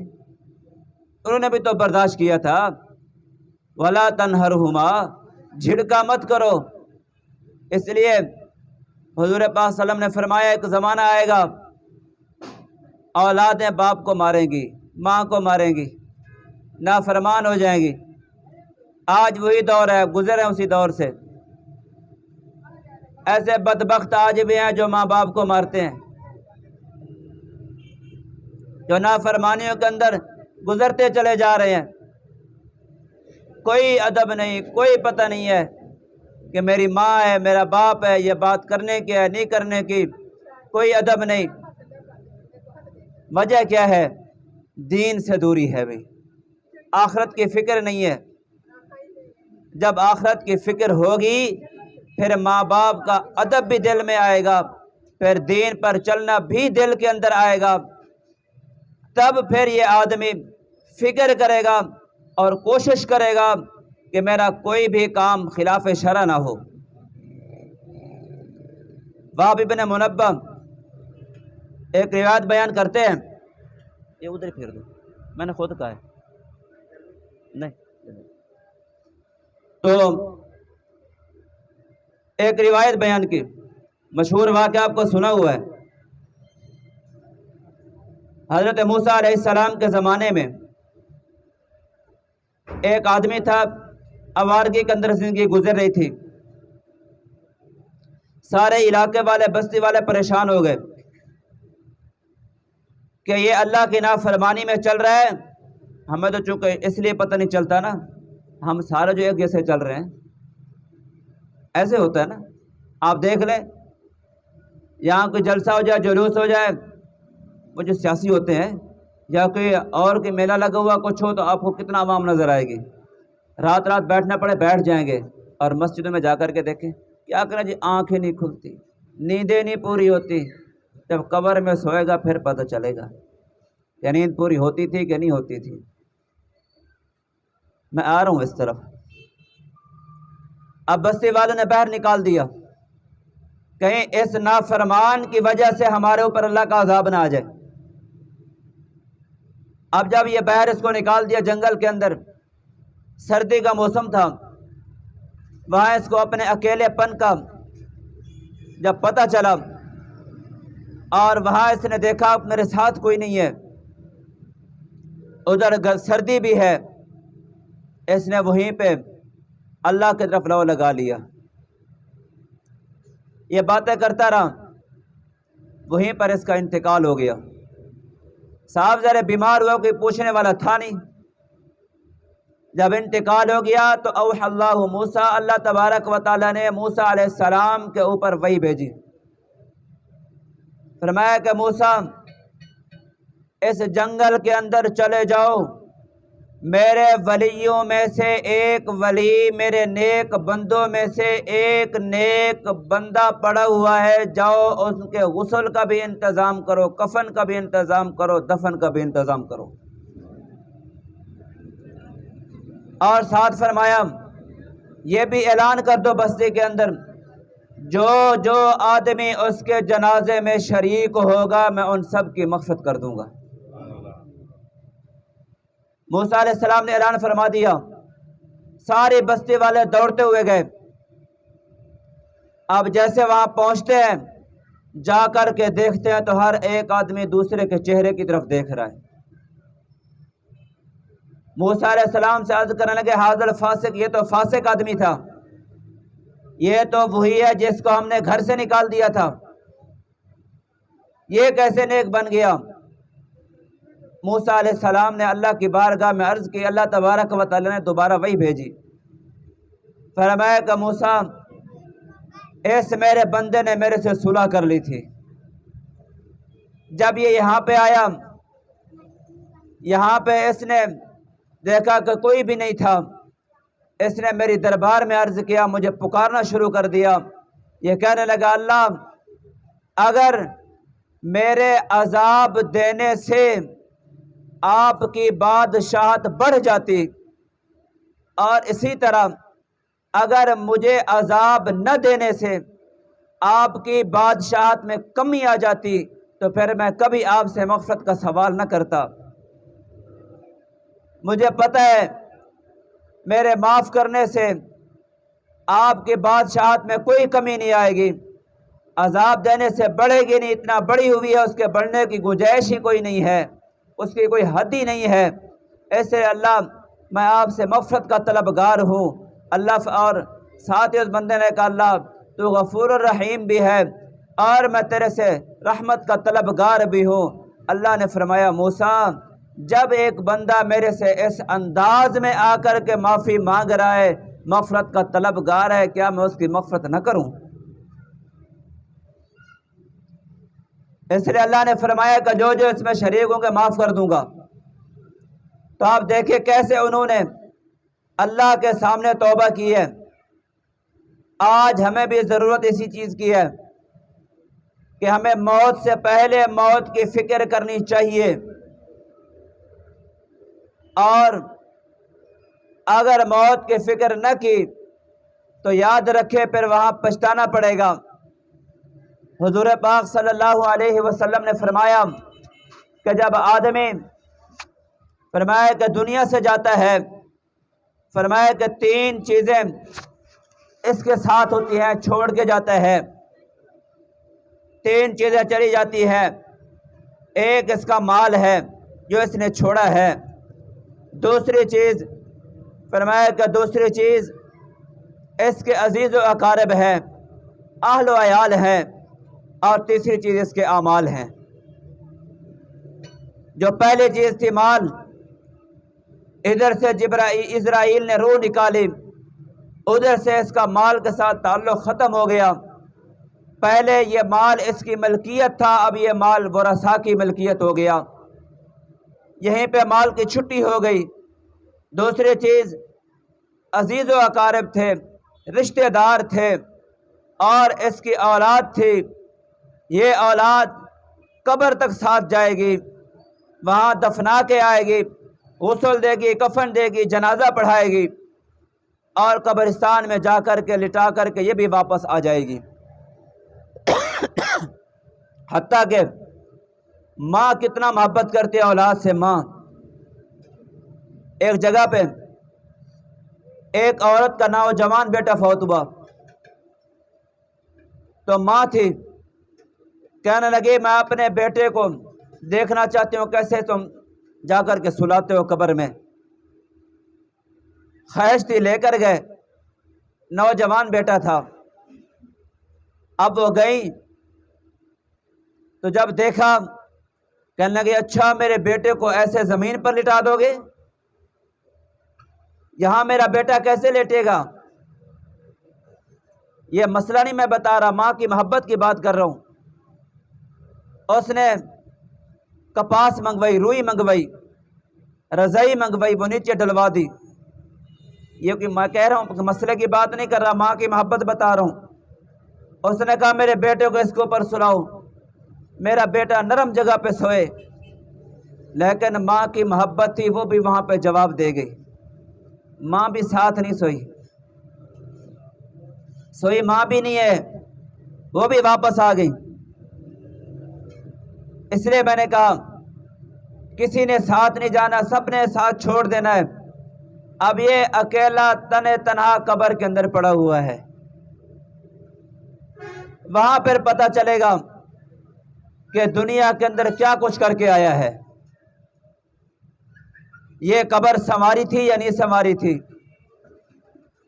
[SPEAKER 1] انہوں نے بھی تو برداشت کیا تھا۔ وَلَا تَنْهَرْهُمَا، جھڑکا مت کرو۔ اس لیے حضور پاک صلی اللہ علیہ وسلم نے فرمایا ایک زمانہ آئے گا، اولادیں باپ کو ماریں گی، ماں کو ماریں گی، نافرمان ہو جائیں گی۔ آج وہی دور ہے، گزرے ہیں اسی دور سے۔ ایسے بدبخت آج بھی ہیں جو ماں باپ کو مارتے ہیں، جو نافرمانیوں کے اندر گزرتے چلے جا رہے ہیں۔ کوئی ادب نہیں، کوئی پتہ نہیں ہے کہ میری ماں ہے، میرا باپ ہے، یہ بات کرنے کی ہے، نہیں کرنے کی، کوئی ادب نہیں۔ وجہ کیا ہے؟ دین سے دوری ہے بھائی، آخرت کی فکر نہیں ہے۔ جب آخرت کی فکر ہوگی پھر ماں باپ کا ادب بھی دل میں آئے گا، پھر دین پر چلنا بھی دل کے اندر آئے گا، تب پھر یہ آدمی فکر کرے گا اور کوشش کرے گا کہ میرا کوئی بھی کام خلاف شرع نہ ہو۔ وہب ابن منبہ ایک روایت بیان کرتے ہیں، یہ ادھر پھیر دو، میں نے خود کہا ہے نہیں، تو ایک روایت بیان کی، مشہور واقعہ آپ کو سنا ہوا ہے۔ حضرت موسیٰ علیہ السلام کے زمانے میں ایک آدمی تھا، آوارگی کے اندر زندگی گزر رہی تھی، سارے علاقے والے، بستی والے پریشان ہو گئے کہ یہ اللہ کی نافرمانی میں چل رہا ہے، ہمیں تو چونکہ اس لیے پتہ نہیں چلتا نا، ہم سارے جو ایک جیسے چل رہے ہیں، ایسے ہوتا ہے نا۔ آپ دیکھ لیں یہاں کوئی جلسہ ہو جائے، جلوس ہو جائے، وہ جو سیاسی ہوتے ہیں، یا کوئی اور کوئی میلہ لگا ہوا کچھ ہو، تو آپ کو کتنا عوام نظر آئے گی. رات رات بیٹھنا پڑے بیٹھ جائیں گے. اور مسجدوں میں جا کر کے دیکھیں کیا کریں جی، آنکھیں نہیں کھلتی، نیندیں نہیں پوری ہوتی. جب قبر میں سوئے گا پھر پتہ چلے گا کہ نیند پوری ہوتی تھی کہ نہیں ہوتی تھی. میں آ رہا ہوں اس طرف. اب بستی والوں نے باہر نکال دیا، کہیں اس نافرمان کی وجہ سے ہمارے اوپر اللہ کا عذاب نہ آ جائے. اب جب یہ باہر اس کو نکال دیا جنگل کے اندر، سردی کا موسم تھا، وہاں اس کو اپنے اکیلے پن کا جب پتہ چلا اور وہاں اس نے دیکھا میرے ساتھ کوئی نہیں ہے، ادھر سردی بھی ہے، اس نے وہیں پہ اللہ کی طرف لو لگا لیا. یہ باتیں کرتا رہا، وہیں پر اس کا انتقال ہو گیا. صاحب ذرا بیمار ہوا، کوئی پوچھنے والا تھا نہیں. جب انتقال ہو گیا تو اوحی اللہ موسیٰ، اللہ تبارک و تعالیٰ نے موسیٰ علیہ السلام کے اوپر وحی بھیجی. فرمایا کہ موسیٰ اس جنگل کے اندر چلے جاؤ، میرے ولیوں میں سے ایک ولی، میرے نیک بندوں میں سے ایک نیک بندہ پڑا ہوا ہے، جاؤ اس کے غسل کا بھی انتظام کرو، کفن کا بھی انتظام کرو، دفن کا بھی انتظام کرو. اور ساتھ فرمایا یہ بھی اعلان کر دو بستی کے اندر، جو جو آدمی اس کے جنازے میں شریک ہوگا میں ان سب کی مغفرت کر دوں گا. موسیٰ علیہ السلام نے اعلان فرما دیا. ساری بستی والے دوڑتے ہوئے گئے. اب جیسے وہاں پہنچتے ہیں، جا کر کے دیکھتے ہیں تو ہر ایک آدمی دوسرے کے چہرے کی طرف دیکھ رہا ہے. موسیٰ علیہ السلام سے عرض کرنے لگے ھذا الفاسق، یہ تو فاسق آدمی تھا، یہ تو وہی ہے جس کو ہم نے گھر سے نکال دیا تھا، یہ کیسے نیک بن گیا. موسیٰ علیہ السلام نے اللہ کی بارگاہ میں عرض کی. اللہ تبارک و تعالی نے دوبارہ وحی بھیجی. فرمایا کہ موسیٰ اس میرے بندے نے میرے سے صلح کر لی تھی. جب یہ یہاں پہ آیا، یہاں پہ اس نے دیکھا کہ کوئی بھی نہیں تھا، اس نے میری دربار میں عرض کیا، مجھے پکارنا شروع کر دیا. یہ کہنے لگا اللہ اگر میرے عذاب دینے سے آپ کی بادشاہت بڑھ جاتی اور اسی طرح اگر مجھے عذاب نہ دینے سے آپ کی بادشاہت میں کمی آ جاتی تو پھر میں کبھی آپ سے مغفرت کا سوال نہ کرتا. مجھے پتہ ہے میرے معاف کرنے سے آپ کی بادشاہت میں کوئی کمی نہیں آئے گی، عذاب دینے سے بڑھے گی نہیں، اتنا بڑی ہوئی ہے، اس کے بڑھنے کی گنجائش ہی کوئی نہیں ہے، اس کی کوئی حد ہی نہیں ہے. ایسے اللہ میں آپ سے مغفرت کا طلبگار ہوں. اللہ اور ساتھ ہی اس بندے نے کہا اللہ تو غفور الرحیم بھی ہے اور میں تیرے سے رحمت کا طلبگار بھی ہوں. اللہ نے فرمایا موسیٰ جب ایک بندہ میرے سے اس انداز میں آ کر کے معافی مانگ رہا ہے، مغفرت کا طلبگار ہے، کیا میں اس کی مغفرت نہ کروں؟ اس لیے اللہ نے فرمایا کہ جو جو اس میں شریک ہوں گے معاف کر دوں گا. تو آپ دیکھیں کیسے انہوں نے اللہ کے سامنے توبہ کی ہے. آج ہمیں بھی ضرورت اسی چیز کی ہے کہ ہمیں موت سے پہلے موت کی فکر کرنی چاہیے، اور اگر موت کی فکر نہ کی تو یاد رکھے پھر وہاں پچھتانا پڑے گا. حضور پاک صلی اللہ علیہ وسلم نے فرمایا کہ جب آدمی فرمایا کہ دنیا سے جاتا ہے، فرمایا کہ 3 چیزیں اس کے ساتھ ہوتی ہیں، چھوڑ کے جاتا ہے. 3 چیزیں چلی جاتی ہیں. ایک اس کا مال ہے جو اس نے چھوڑا ہے، دوسری چیز فرمایا کہ دوسری چیز اس کے عزیز و اقارب ہیں، اہل و عیال ہیں، اور تیسری چیز اس کے اعمال ہیں. جو پہلی چیز تھی مال، ادھر سے اسرائیل نے روح نکالی، ادھر سے اس کا مال کے ساتھ تعلق ختم ہو گیا. پہلے یہ مال اس کی ملکیت تھا، اب یہ مال ورثاء کی ملکیت ہو گیا، یہیں پہ مال کی چھٹی ہو گئی۔ دوسری چیز، عزیز و اقارب تھے، رشتہ دار تھے، اور اس کی اولاد تھی، یہ اولاد قبر تک ساتھ جائے گی، وہاں دفنا کے آئے گی، غسل دے گی، کفن دے گی، جنازہ پڑھائے گی، اور قبرستان میں جا کر کے لٹا کر کے یہ بھی واپس آ جائے گی۔ حتیٰ کہ ماں کتنا محبت کرتی ہے اولاد سے۔ ماں، ایک جگہ پہ ایک عورت کا نوجوان بیٹا فوت ہوا، تو ماں تھی، کہنے لگی میں اپنے بیٹے کو دیکھنا چاہتی ہوں، کیسے تم جا کر کے سلاتے ہو قبر میں۔ خواہش تھی، لے کر گئے، نوجوان بیٹا تھا۔ اب وہ گئی تو جب دیکھا، کہنے لگے اچھا میرے بیٹے کو ایسے زمین پر لٹا دو گے؟ یہاں میرا بیٹا کیسے لیٹے گا؟ یہ مسئلہ نہیں میں بتا رہا، ماں کی محبت کی بات کر رہا ہوں۔ اس نے کپاس منگوائی، روئی منگوائی، رضائی منگوائی، وہ نیچے ڈلوا دی۔ یہ کہ میں کہہ رہا ہوں، مسئلے کی بات نہیں کر رہا، ماں کی محبت بتا رہا ہوں۔ اس نے کہا میرے بیٹے کو اس کے اوپر سلاؤ، میرا بیٹا نرم جگہ پہ سوئے۔ لیکن ماں کی محبت تھی، وہ بھی وہاں پہ جواب دے گئی۔ ماں بھی ساتھ نہیں سوئی، سوئی ماں بھی نہیں ہے، وہ بھی واپس آ گئی۔ اس لیے میں نے کہا کسی نے ساتھ نہیں جانا، سب نے ساتھ چھوڑ دینا ہے۔ اب یہ اکیلا تنہا قبر کے اندر پڑا ہوا ہے، وہاں پھر پتہ چلے گا کہ دنیا کے اندر کیا کچھ کر کے آیا ہے۔ یہ قبر سنواری تھی یا نہیں سنواری تھی؟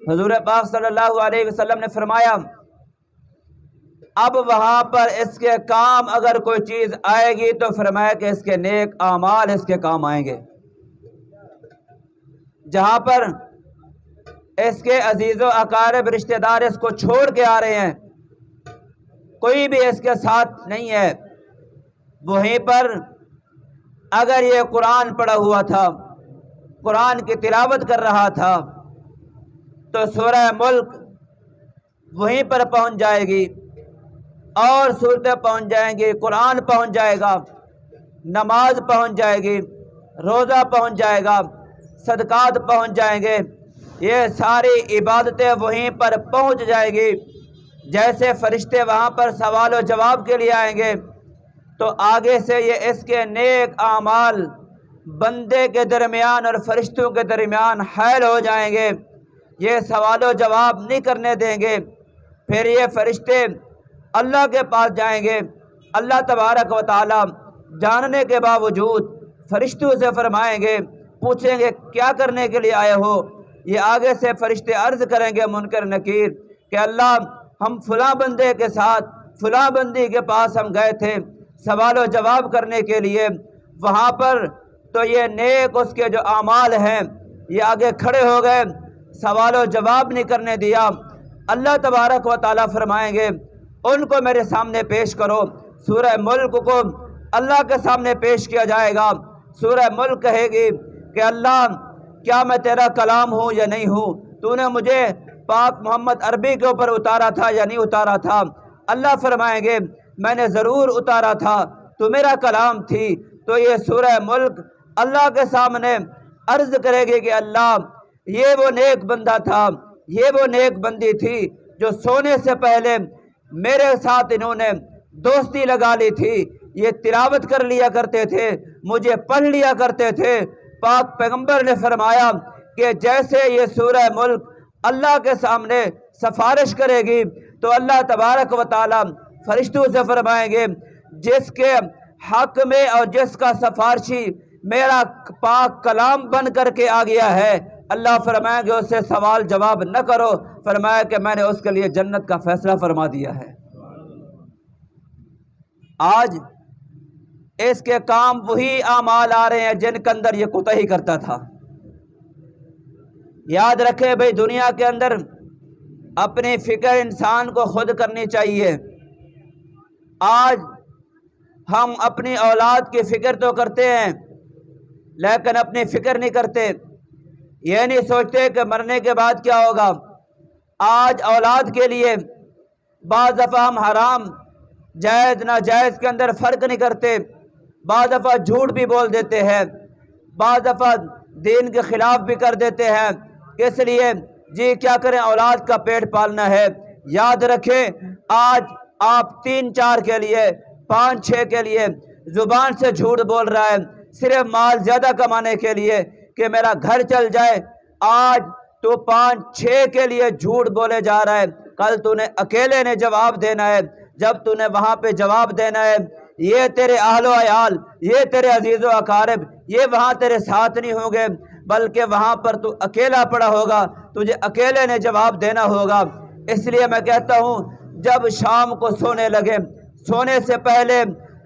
[SPEAKER 1] حضور پاک صلی اللہ علیہ وسلم نے فرمایا اب وہاں پر اس کے کام اگر کوئی چیز آئے گی تو فرمایا کہ اس کے نیک اعمال اس کے کام آئیں گے۔ جہاں پر اس کے عزیز و اقارب رشتہ دار اس کو چھوڑ کے آ رہے ہیں، کوئی بھی اس کے ساتھ نہیں ہے، وہیں پر اگر یہ قرآن پڑھا ہوا تھا، قرآن کی تلاوت کر رہا تھا، تو سورہ ملک وہیں پر پہنچ جائے گی، اور صورتیں پہنچ جائیں گی، قرآن پہنچ جائے گا، نماز پہنچ جائے گی، روزہ پہنچ جائے گا، صدقات پہنچ جائیں گے، یہ ساری عبادتیں وہیں پر پہنچ جائے گی۔ جیسے فرشتے وہاں پر سوال و جواب کے لیے آئیں گے، تو آگے سے یہ اس کے نیک اعمال بندے کے درمیان اور فرشتوں کے درمیان حائل ہو جائیں گے، یہ سوال و جواب نہیں کرنے دیں گے۔ پھر یہ فرشتے اللہ کے پاس جائیں گے، اللہ تبارک و تعالی جاننے کے باوجود فرشتوں سے فرمائیں گے، پوچھیں گے کیا کرنے کے لیے آئے ہو؟ یہ آگے سے فرشتے عرض کریں گے منکر نکیر کہ اللہ ہم فلاں بندے کے ساتھ فلاں بندی کے پاس ہم گئے تھے سوال و جواب کرنے کے لیے، وہاں پر تو یہ نیک اس کے جو اعمال ہیں یہ آگے کھڑے ہو گئے، سوال و جواب نہیں کرنے دیا۔ اللہ تبارک و تعالیٰ فرمائیں گے ان کو میرے سامنے پیش کرو۔ سورہ ملک کو اللہ کے سامنے پیش کیا جائے گا۔ سورہ ملک کہے گی کہ اللہ کیا میں تیرا کلام ہوں یا نہیں ہوں؟ تو نے مجھے پاک محمد عربی کے اوپر اتارا تھا یا نہیں اتارا تھا؟ اللہ فرمائیں گے میں نے ضرور اتارا تھا، تو میرا کلام تھی۔ تو یہ سورہ ملک اللہ کے سامنے عرض کرے گی کہ اللہ یہ وہ نیک بندہ تھا، یہ وہ نیک بندی تھی جو سونے سے پہلے میرے ساتھ انہوں نے دوستی لگا لی تھی، یہ تلاوت کر لیا کرتے تھے، مجھے پڑھ لیا کرتے تھے۔ پاک پیغمبر نے فرمایا کہ جیسے یہ سورہ ملک اللہ کے سامنے سفارش کرے گی تو اللہ تبارک و تعالی فرشتوں سے فرمائیں گے جس کے حق میں اور جس کا سفارشی میرا پاک کلام بن کر کے آ گیا ہے، اللہ فرمائیں گے اس سے سوال جواب نہ کرو، فرمایا کہ میں نے اس کے لیے جنت کا فیصلہ فرما دیا ہے۔ آج اس کے کام وہی اعمال آ رہے ہیں جن کے اندر یہ کوتاہی کرتا تھا۔ یاد رکھے بھئی دنیا کے اندر اپنی فکر انسان کو خود کرنی چاہیے۔ آج ہم اپنی اولاد کی فکر تو کرتے ہیں لیکن اپنی فکر نہیں کرتے، یہ نہیں سوچتے کہ مرنے کے بعد کیا ہوگا۔ آج اولاد کے لیے بعض دفعہ ہم حرام جائز ناجائز کے اندر فرق نہیں کرتے، بعض دفعہ جھوٹ بھی بول دیتے ہیں، بعض دفعہ دین کے خلاف بھی کر دیتے ہیں، اس لیے جی کیا کریں، اولاد کا پیٹ پالنا ہے۔ یاد رکھیں آج آپ 3-4 کے لیے 5-6 کے لیے زبان سے جھوٹ بول رہا ہے، صرف مال زیادہ کمانے کے لیے کہ میرا گھر چل جائے۔ آج تو 5-6 کے لیے جھوٹ بولے جا رہا ہے، کل تو نے اکیلے نے جواب دینا ہے۔ جب تو نے وہاں پہ جواب دینا ہے، یہ تیرے اہل و عیال، یہ تیرے عزیز و اقارب، یہ وہاں تیرے ساتھ نہیں ہوں گے، بلکہ وہاں پر تو اکیلا پڑا ہوگا، تجھے اکیلے نے جواب دینا ہوگا۔ اس لیے میں کہتا ہوں جب شام کو سونے لگے، سونے سے پہلے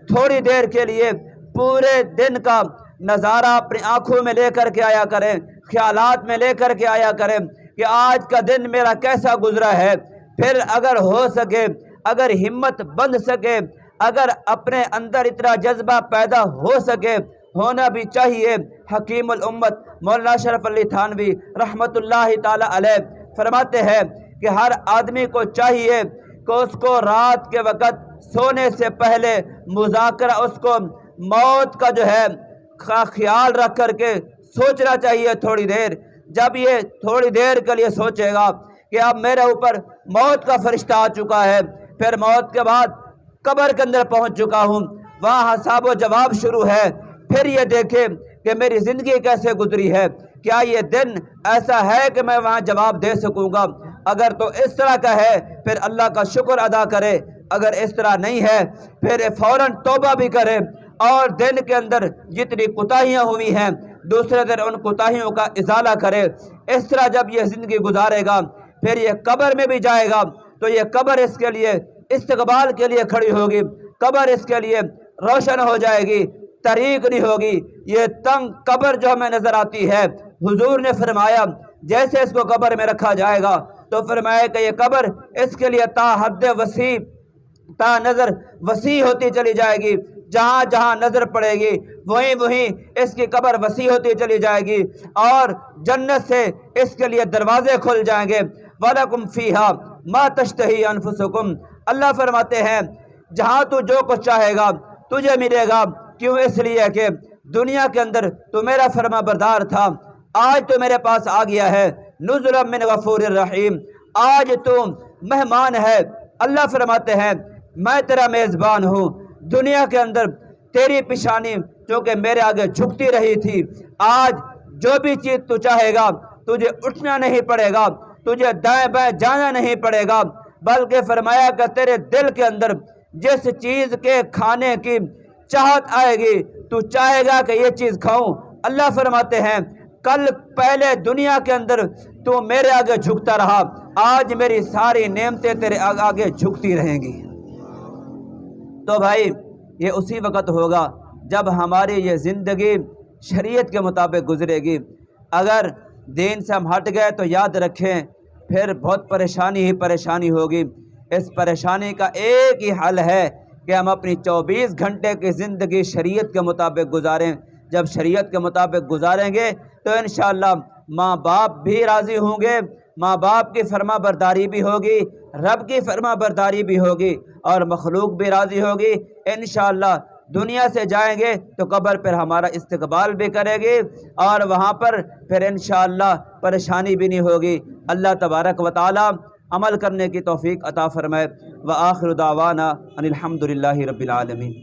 [SPEAKER 1] تھوڑی دیر کے لیے پورے دن کا نظارہ اپنی آنکھوں میں لے کر کے آیا کریں، خیالات میں لے کر کے آیا کریں کہ آج کا دن میرا کیسا گزرا ہے۔ پھر اگر ہو سکے، اگر ہمت بن سکے، اگر اپنے اندر اتنا جذبہ پیدا ہو سکے، ہونا بھی چاہیے۔ حکیم الامت مولانا اشرف علی تھانوی رحمت اللہ تعالی علیہ فرماتے ہیں کہ ہر آدمی کو چاہیے کہ اس کو رات کے وقت سونے سے پہلے مذاکرہ، اس کو موت کا جو ہے خیال رکھ کر کے سوچنا چاہیے تھوڑی دیر۔ جب یہ تھوڑی دیر کے لیے سوچے گا کہ اب میرے اوپر موت کا فرشتہ آ چکا ہے، پھر موت کے بعد قبر کے اندر پہنچ چکا ہوں، وہاں حساب و جواب شروع ہے، پھر یہ دیکھیں کہ میری زندگی کیسے گزری ہے، کیا یہ دن ایسا ہے کہ میں وہاں جواب دے سکوں گا۔ اگر تو اس طرح کا ہے پھر اللہ کا شکر ادا کرے، اگر اس طرح نہیں ہے پھر فوراً توبہ بھی کرے، اور دن کے اندر جتنی کوتاہیاں ہوئی ہیں دوسرے دن ان کوتاہیوں کا ازالہ کرے۔ اس طرح جب یہ زندگی گزارے گا پھر یہ قبر میں بھی جائے گا تو یہ قبر اس کے لیے استقبال کے لیے کھڑی ہوگی، قبر اس کے لیے روشن ہو جائے گی، طریق نہیں ہوگی۔ یہ تنگ قبر جو ہمیں نظر آتی ہے، حضور نے فرمایا جیسے اس کو قبر میں رکھا جائے گا تو فرمایا کہ یہ قبر اس کے لیے تا حد وسیع، تا نظر وسیع ہوتی چلی جائے گی، جہاں جہاں نظر پڑے گی وہیں وہیں اس کی قبر وسیع ہوتی چلی جائے گی، اور جنت سے اس کے لیے دروازے کھل جائیں گے۔ وَلَكُمْ فِيهَا مَا تَشْتَهِي أَنفُسُكُمْ، اللہ فرماتے ہیں جہاں تو جو کچھ چاہے گا تجھے ملے گا۔ کیوں؟ اس لیے کہ دنیا کے اندر تو میرا فرما بردار تھا، آج تو میرے پاس آ گیا ہے نزلا من غفور الرحیم، آج تو مہمان ہے۔ اللہ فرماتے ہیں میں تیرا میزبان ہوں، دنیا کے اندر تیری پیشانی چونکہ میرے آگے جھکتی رہی تھی، آج جو بھی چیز تو چاہے گا تجھے اٹھنا نہیں پڑے گا، تجھے دائیں بائیں جانا نہیں پڑے گا، بلکہ فرمایا کہ تیرے دل کے اندر جس چیز کے کھانے کی چاہت آئے گی تو چاہے گا کہ یہ چیز کھاؤں۔ اللہ فرماتے ہیں کل پہلے دنیا کے اندر تو میرے آگے جھکتا رہا، آج میری ساری نعمتیں تیرے آگے جھکتی رہیں گی۔ تو بھائی یہ اسی وقت ہوگا جب ہماری یہ زندگی شریعت کے مطابق گزرے گی۔ اگر دین سے ہم ہٹ گئے تو یاد رکھیں پھر بہت پریشانی ہی پریشانی ہوگی۔ اس پریشانی کا ایک ہی حل ہے کہ ہم اپنی 24 گھنٹے کی زندگی شریعت کے مطابق گزاریں۔ جب شریعت کے مطابق گزاریں گے تو انشاءاللہ ماں باپ بھی راضی ہوں گے، ماں باپ کی فرما برداری بھی ہوگی، رب کی فرما برداری بھی ہوگی، اور مخلوق بھی راضی ہوگی۔ انشاءاللہ دنیا سے جائیں گے تو قبر پر ہمارا استقبال بھی کرے گی، اور وہاں پر پھر انشاءاللہ پریشانی بھی نہیں ہوگی۔ اللہ تبارک و تعالی عمل کرنے کی توفیق عطا فرمائے۔ وآخر دعوانا ان الحمد للہ رب العالمین۔